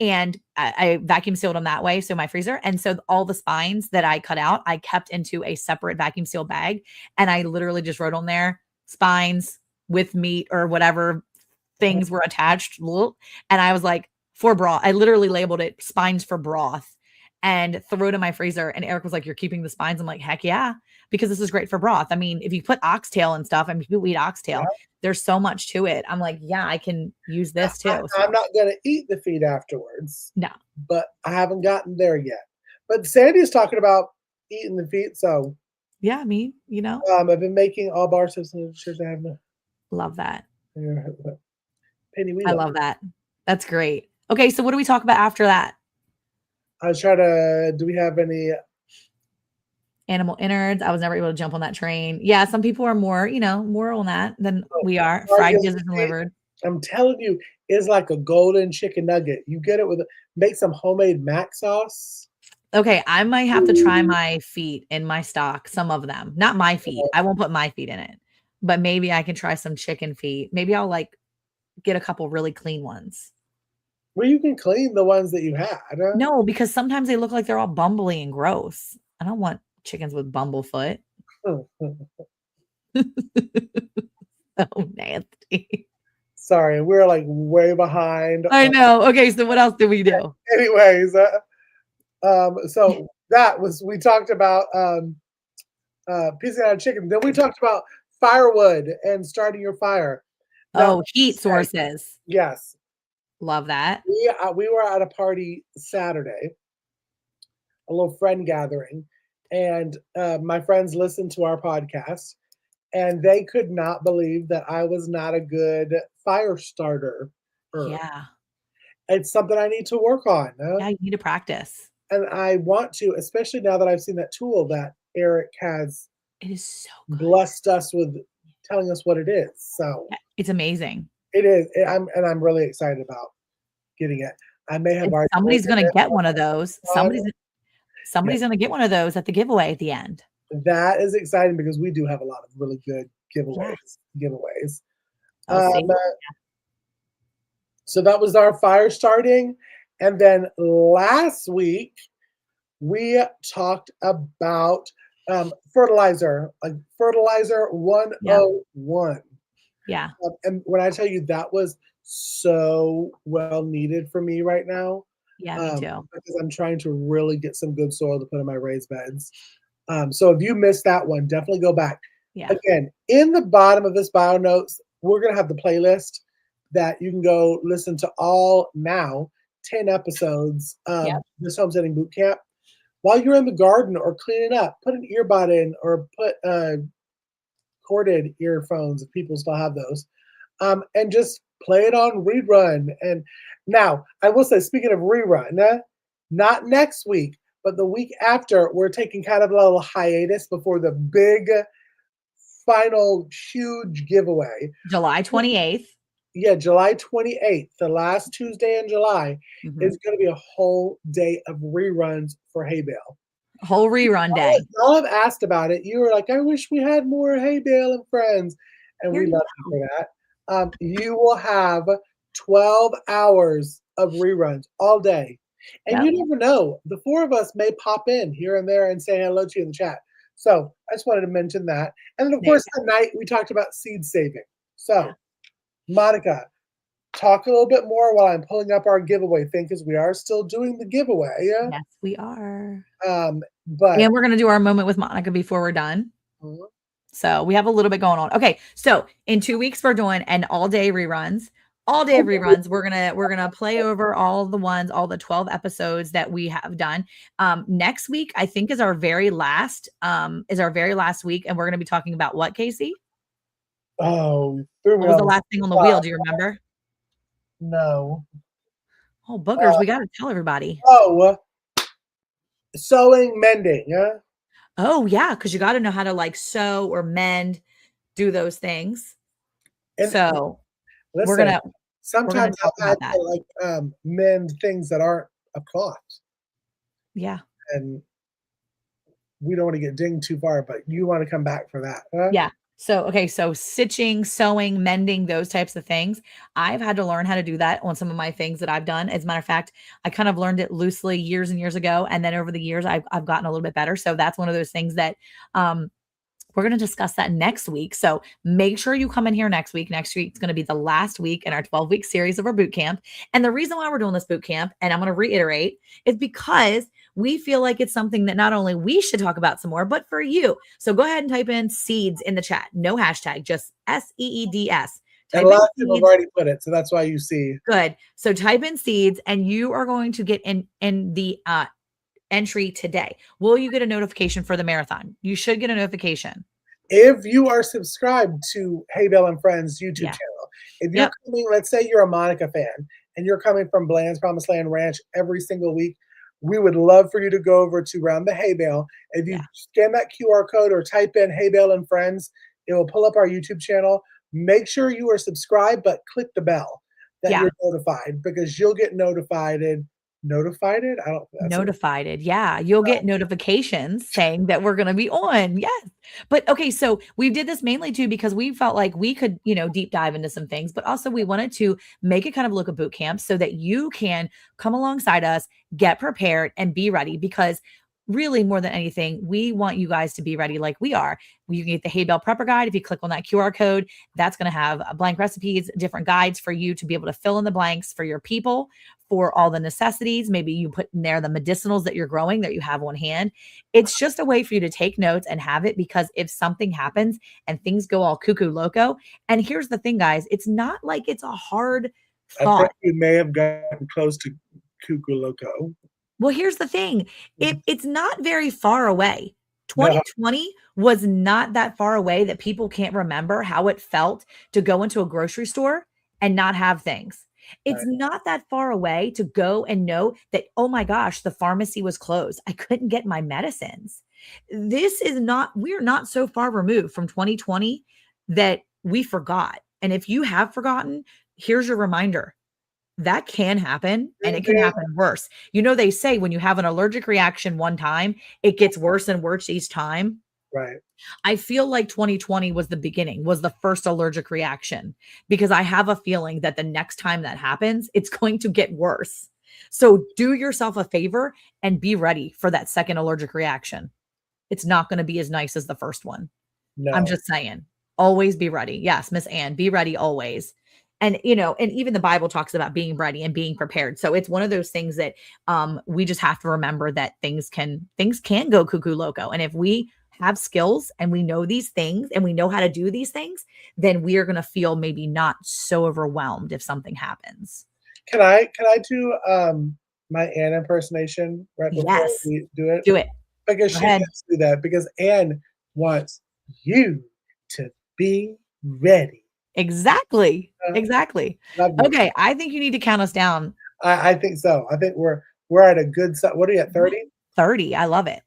and I vacuum sealed them that way. So my freezer. And so all the spines that I cut out, I kept into a separate vacuum seal bag. And I literally just wrote on there spines with meat or whatever things were attached. And I was like, for broth. I literally labeled it spines for broth and threw it in my freezer. And Eric was like, you're keeping the spines? I'm like, heck yeah, because this is great for broth. I mean, if you put oxtail and stuff, I mean, people eat oxtail. There's so much to it. I'm like, yeah, I can use this too. I'm not going to eat the feet afterwards. No. But I haven't gotten there yet. But Sandy's talking about eating the feet. So yeah, I mean, you know. I've been making all bar tips and shirts. I have love that. Penny, I love that. That's great. Okay, so what do we talk about after that? I was trying to, do we have any animal innards? I was never able to jump on that train. Yeah, some people are more, more on that than we are. Fried gizzards and liver. I'm telling you, it's like a golden chicken nugget. You get it make some homemade mac sauce. Okay, I might have to try my feet in my stock, some of them. Not my feet. I won't put my feet in it. But maybe I can try some chicken feet. Maybe I'll get a couple really clean ones. Well, you can clean the ones that you had. No, because sometimes they look like they're all bumbly and gross. I don't want chickens with bumblefoot. So nasty. Sorry, we're like way behind. I know. Okay, so what else did we do? Anyways, so we talked about piecing out a chicken. Then we talked about firewood and starting your fire. Now, heat sources. Yes. Love that. We were at a party Saturday, a little friend gathering, and my friends listened to our podcast, and they could not believe that I was not a good fire starter. Yeah. It's something I need to work on. Yeah, you need to practice. And I want to, especially now that I've seen that tool that Eric has blessed us with telling us what it is. So it's amazing. It is. I'm really excited about getting it. I may have already. Somebody's going to get one of those. Somebody's going to get one of those at the giveaway at the end. That is exciting because we do have a lot of really good giveaways. So that was our fire starting. And then last week, we talked about fertilizer, like fertilizer 101. Yeah. And when I tell you that was so well needed for me right now. Yeah, me too. Because I'm trying to really get some good soil to put in my raised beds. So if you missed that one, definitely go back. Yeah. Again, in the bottom of this bio notes, we're going to have the playlist that you can go listen to all 10 episodes of this Homesteading Bootcamp. While you're in the garden or cleaning up, put an earbud in or put corded earphones if people still have those, and just play it on rerun. And now, I will say, speaking of rerun, not next week, but the week after, we're taking kind of a little hiatus before the big, final, huge giveaway. July 28th. Yeah, July 28th, the last Tuesday in July, is going to be a whole day of reruns for Hay Bale. Whole rerun day. Y'all have asked about it. You were like, I wish we had more Hay Bale and Friends. And we love you for that. You will have 12 hours of reruns all day. And you never know. The four of us may pop in here and there and say hello to you in the chat. So I just wanted to mention that. And then, of course, tonight we talked about seed saving. So, Monica, talk a little bit more while I'm pulling up our giveaway thing because we are still doing the giveaway. Yes, we are. And we're going to do our moment with Monica before we're done. So we have a little bit going on. Okay, so in 2 weeks we're doing an all-day reruns. All day of reruns. We're gonna play over all the 12 episodes that we have done. Next week, I think, is our very last week, and we're gonna be talking about what, Cayce? Oh, what was the last thing on the wheel? Do you remember? No. Oh, boogers! We gotta tell everybody. Sewing, mending. Yeah. Oh yeah, because you got to know how to sew or mend, do those things. We're Listen, gonna sometimes talk I've had about that. to like mend things that aren't a cloth, Yeah. and we don't want to get dinged too far, but you want to come back for that, huh? Yeah. So, okay. So stitching, sewing, mending, those types of things. I've had to learn how to do that on some of my things that I've done. As a matter of fact, I kind of learned it loosely years and years ago. And then over the years, I've gotten a little bit better. So that's one of those things that, we're going to discuss that next week. So make sure you come in here next week. Next week is going to be the last week in our 12-week series of our boot camp. And the reason why we're doing this boot camp, and I'm going to reiterate, is because we feel like it's something that not only we should talk about some more, but for you. So go ahead and type in seeds in the chat. No hashtag, just SEEDS. And Type a in lot of people have seeds. already put it, so that's why you see. Good. So type in seeds, and you are going to get in the entry today. Will you get a notification for the marathon? You should get a notification. If you are subscribed to Hay Bale and Friends YouTube Yeah. channel, if you're Yep. coming, let's say you're a Monica fan and you're coming from Bland's Promised Land Ranch every single week, we would love for you to go over to Round the Hay Bale. If you Yeah. scan that QR code or type in Hay Bale and Friends, it will pull up our YouTube channel. Make sure you are subscribed, but click the bell that Yeah. you're notified, because you'll get notified. Notified? I don't. That's Notified. Yeah. You'll get notifications saying that we're going to be on. Yes. But okay. So we did this mainly too, because we felt like we could, deep dive into some things, but also we wanted to make it kind of look a boot camp so that you can come alongside us, get prepared and be ready, because really more than anything, we want you guys to be ready like we are. You can get the Hay Bale Prepper Guide. If you click on that QR code, that's going to have blank recipes, different guides for you to be able to fill in the blanks for your people, for all the necessities. Maybe you put in there the medicinals that you're growing that you have on hand. It's just a way for you to take notes and have it, because if something happens and things go all cuckoo loco, and here's the thing, guys, it's not like it's a hard I think thought. we may have gotten close to Cuckoo Loco. Well, here's the thing. It's not very far away. No. 2020 was not that far away that people can't remember how it felt to go into a grocery store and not have things. It's Right. not that far away to go and know that, oh my gosh, the pharmacy was closed. I couldn't get my medicines. We're not so far removed from 2020 that we forgot. And if you have forgotten, here's your reminder. That can happen, and it can happen worse. They say when you have an allergic reaction one time, it gets worse and worse each time. Right. I feel like 2020 was the beginning, was the first allergic reaction, because I have a feeling that the next time that happens, it's going to get worse. So do yourself a favor and be ready for that second allergic reaction. It's not going to be as nice as the first one. No. I'm just saying, always be ready. Yes, Miss Ann, be ready always. And, and even the Bible talks about being ready and being prepared. So it's one of those things that we just have to remember, that things can go cuckoo loco. And if we have skills and we know these things and we know how to do these things, then we are going to feel maybe not so overwhelmed if something happens. Can I do my Ann impersonation right before Yes. we do it? Do it. Because Go she ahead. does do that, because Ann wants you to be ready. Exactly. Exactly. Love you. Okay. I think you need to count us down. I think so. I think we're at a good what are you at, 30? 30. I love it.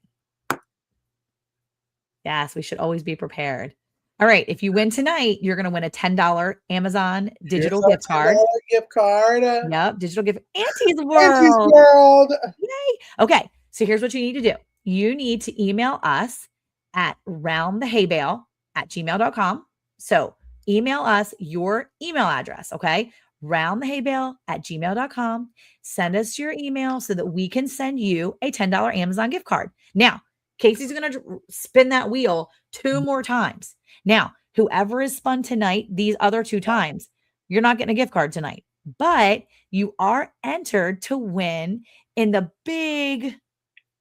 Yes, we should always be prepared. All right. If you win tonight, you're going to win a $10 Amazon digital Here's gift card. $10 gift card. Yep. Digital gift. Auntie's World. Auntie's World. Yay. Okay. So here's what you need to do. You need to email us at roundthehaybale@gmail.com. So email us your email address. Okay. roundthehaybale@gmail.com. Send us your email so that we can send you a $10 Amazon gift card. Now, Casey's going to spin that wheel 2 more times. Now, whoever is spun tonight, these other 2 times, you're not getting a gift card tonight, but you are entered to win in the big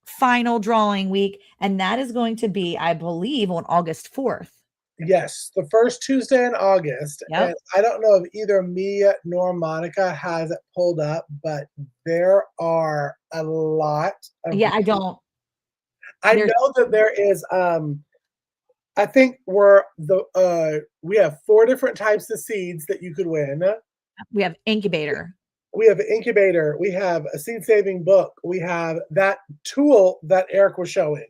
final drawing week. And that is going to be, I believe, on August 4th. Yes, the first Tuesday in August. Yep. And I don't know if either me nor Monica has it pulled up, but there are a lot of I don't. I know that there is I think we have 4 different types of seeds that you could win. We have incubator. We have an incubator. We have a seed saving book. We have that tool that Eric was showing.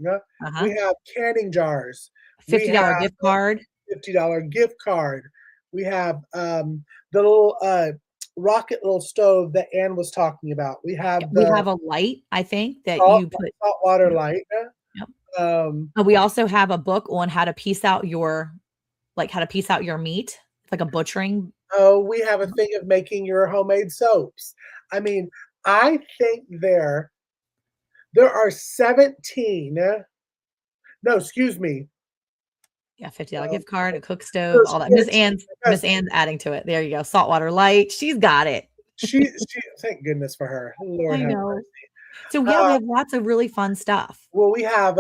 We have canning jars. $50 gift card. $50 gift card. We have the little rocket little stove that Ann was talking about. We have We the have a light, I think, that you put. saltwater light. Yep. Um, We also have a book on how to piece out your meat, like a butchering. oh, we have a thing of making your homemade soaps. I mean, I think there are 17. No, excuse me. Yeah, $50 gift card, a cook stove, There's all that. 14 Miss because Ann's adding to it. There you go. Saltwater light. She's got it. she thank goodness for her. Lord I have know. mercy. So yeah, we have lots of really fun stuff. Well, we have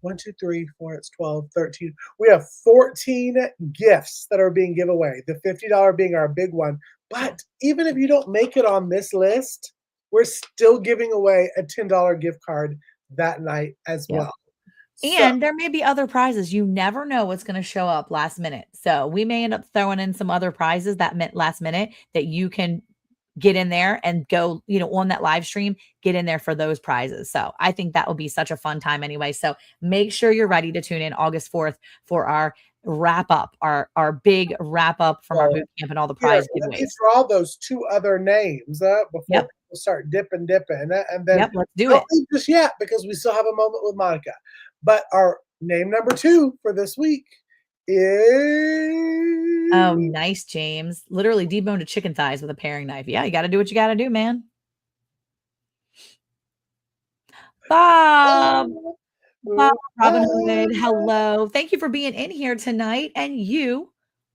1, 2, 3, 4, it's 12, 13. We have 14 gifts that are being given away. The $50 being our big one. But even if you don't make it on this list, we're still giving away a $10 gift card that night as Yep. well. So, And there may be other prizes. You never know what's going to show up last minute. So we may end up throwing in some other prizes that meant last minute that you can get in there and go, on that live stream, get in there for those prizes. So I think that will be such a fun time anyway. So make sure you're ready to tune in August 4th for our wrap up, our big wrap up from our boot camp and all the prize let me giveaways. draw those 2 other names before Yep. people start dipping. And then Yep, let's do don't it. leave just yet because we still have a moment with Monica. But our name number 2 for this week is Oh, nice, James. Literally deboned a chicken thighs with a paring knife. Yeah, you got to do what you got to do, man. Bob Robin Hood. Hello. Thank you for being in here tonight. And you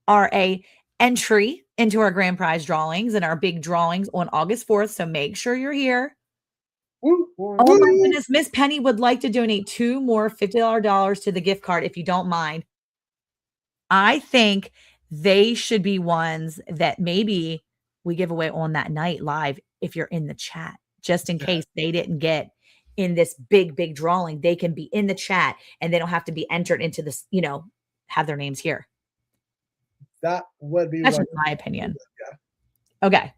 are a entry into our grand prize drawings and our big drawings on August 4th. So make sure you're here. Woo, Oh my goodness. Miss Penny would like to donate 2 more $50 to the gift card if you don't mind. I think they should be ones that maybe we give away on that night live if you're in the chat, just in case they didn't get in this big drawing. They can be in the chat and they don't have to be entered into this, have their names here. That would be That's just my opinion. Okay.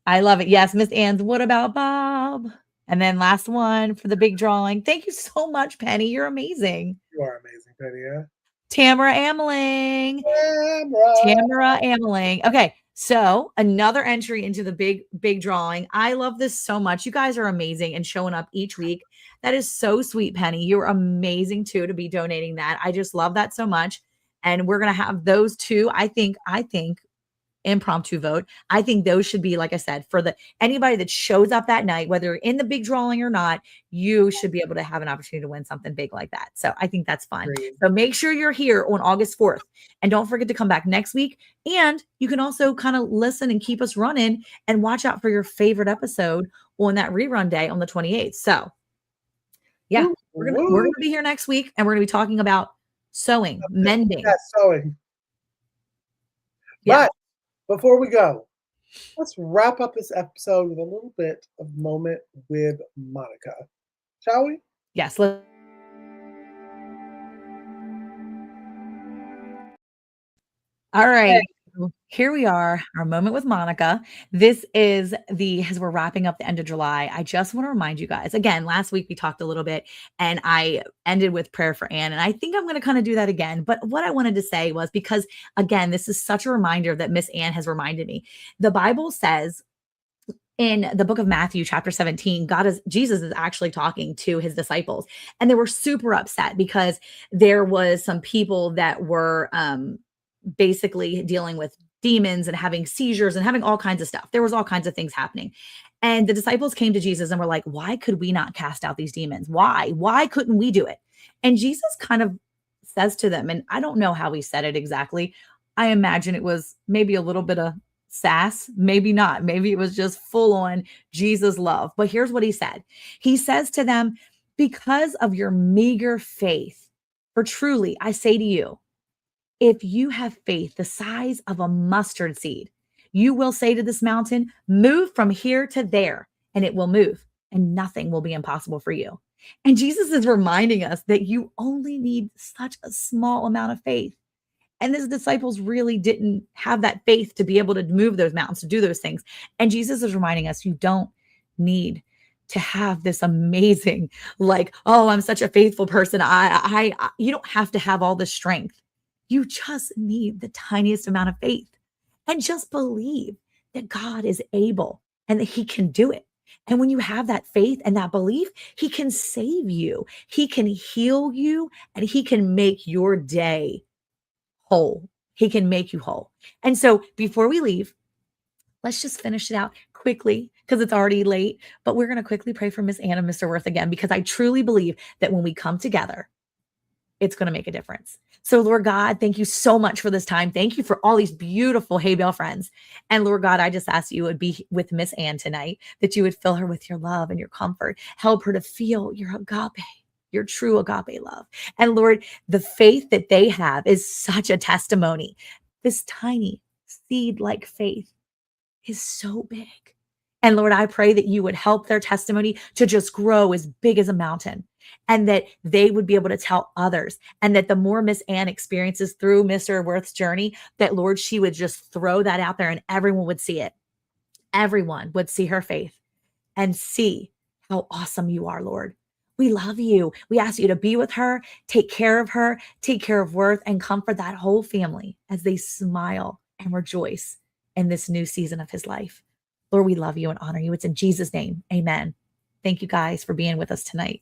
I love it. Yes, Miss Ann's. What about Bob? And then last one for the big drawing. Thank you so much, Penny. You're amazing. You are amazing, Penny. Yeah. Tamara Ameling. Tamara Ameling. Okay. So another entry into the big drawing. I love this so much. You guys are amazing and showing up each week. That is so sweet, Penny. You're amazing too to be donating that. I just love that so much. And we're going to have those two. I think impromptu vote. I think those should be, like I said, for anybody that shows up that night, whether in the big drawing or not, you should be able to have an opportunity to win something big like that. So I think that's fun. Great. So make sure you're here on August 4th and don't forget to come back next week. And you can also kind of listen and keep us running and watch out for your favorite episode on that rerun day on the 28th. So yeah, we're going to be here next week and we're going to be talking about sewing, mending. Yeah, sewing. Yeah. But before we go, let's wrap up this episode with a little bit of moment with Monica. Shall we? Yes. All right. Here we are, our moment with Monica. This is as we're wrapping up the end of July. I just want to remind you guys, again, last week we talked a little bit and I ended with prayer for Ann. And I think I'm going to kind of do that again. But what I wanted to say was because, again, this is such a reminder that Miss Ann has reminded me. The Bible says in the book of Matthew, chapter 17, Jesus is actually talking to his disciples. And they were super upset because there was some people that were basically dealing with demons and having seizures and having all kinds of stuff. There was all kinds of things happening. And the disciples came to Jesus and were like, why could we not cast out these demons? Why couldn't we do it? And Jesus kind of says to them, and I don't know how he said it exactly. I imagine it was maybe a little bit of sass, maybe not. Maybe it was just full on Jesus love. But here's what he said. He says to them, because of your meager faith, for truly, I say to you, if you have faith the size of a mustard seed, you will say to this mountain, move from here to there, and it will move, and nothing will be impossible for you. And Jesus is reminding us that you only need such a small amount of faith. And his disciples really didn't have that faith to be able to move those mountains, to do those things. And Jesus is reminding us, you don't need to have this amazing, like, oh, I'm such a faithful person. You don't have to have all this strength. You just need the tiniest amount of faith and just believe that God is able and that he can do it. And when you have that faith and that belief, he can save you, he can heal you, and he can make your day whole. He can make you whole. And so before we leave, let's just finish it out quickly because it's already late. But we're going to quickly pray for Miss Ann and Mr. Worth again, because I truly believe that when we come together, it's going to make a difference. So Lord God, thank you so much for this time. Thank you for all these beautiful Hay Bale friends. And Lord God, I just ask you would be with Miss Ann tonight, that you would fill her with your love and your comfort. Help her to feel your agape, your true agape love. And Lord, the faith that they have is such a testimony. This tiny seed-like faith is so big. And Lord, I pray that you would help their testimony to just grow as big as a mountain, and that they would be able to tell others. And that the more Miss Ann experiences through Mr. Worth's journey, that Lord, she would just throw that out there and everyone would see it. Everyone would see her faith and see how awesome you are, Lord. We love you. We ask you to be with her, take care of her, take care of Worth, and comfort that whole family as they smile and rejoice in this new season of his life. Lord, we love you and honor you. It's in Jesus' name. Amen. Thank you guys for being with us tonight.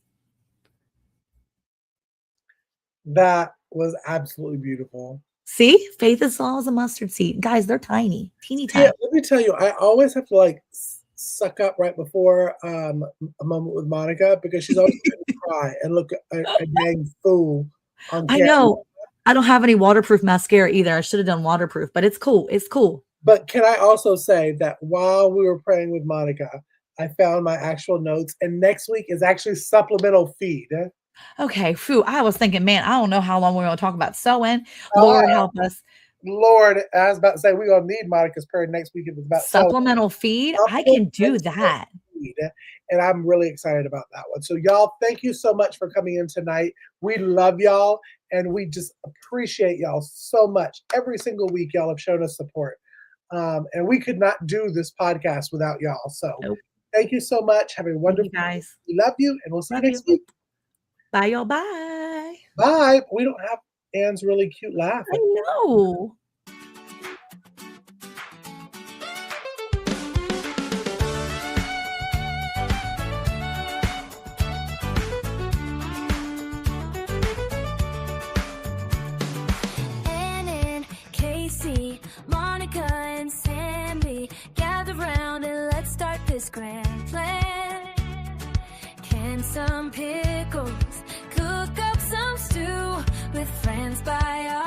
That was absolutely beautiful. See, faith is small as a mustard seed. Guys, they're tiny, teeny tiny. Yeah, let me tell you, I always have to like suck up right before a moment with Monica, because she's always going to cry and look a dang fool on I camera. know. I don't have any waterproof mascara either. I should have done waterproof, but it's cool. It's cool. But can I also say that while we were praying with Monica, I found my actual notes, and next week is actually supplemental feed. Okay, phew. I was thinking, man, I don't know how long we're going to talk about sewing. Lord, help us. Lord, I was about to say, we're going to need Monica's prayer next week if it's about supplemental feed. I can do that. And I'm really excited about that one. So y'all, thank you so much for coming in tonight. We love y'all, and we just appreciate y'all so much. Every single week, y'all have shown us support. And we could not do this podcast without y'all. So Thank you so much. Have a wonderful day, guys. We love you, and we'll see you next week. Bye, y'all. Bye. Bye. We don't have Ann's really cute laugh. I know. Ann and Cayce, Monica and Sandi, gather round and let's start this grand plan. Can some pickles, cook up some stew with friends by our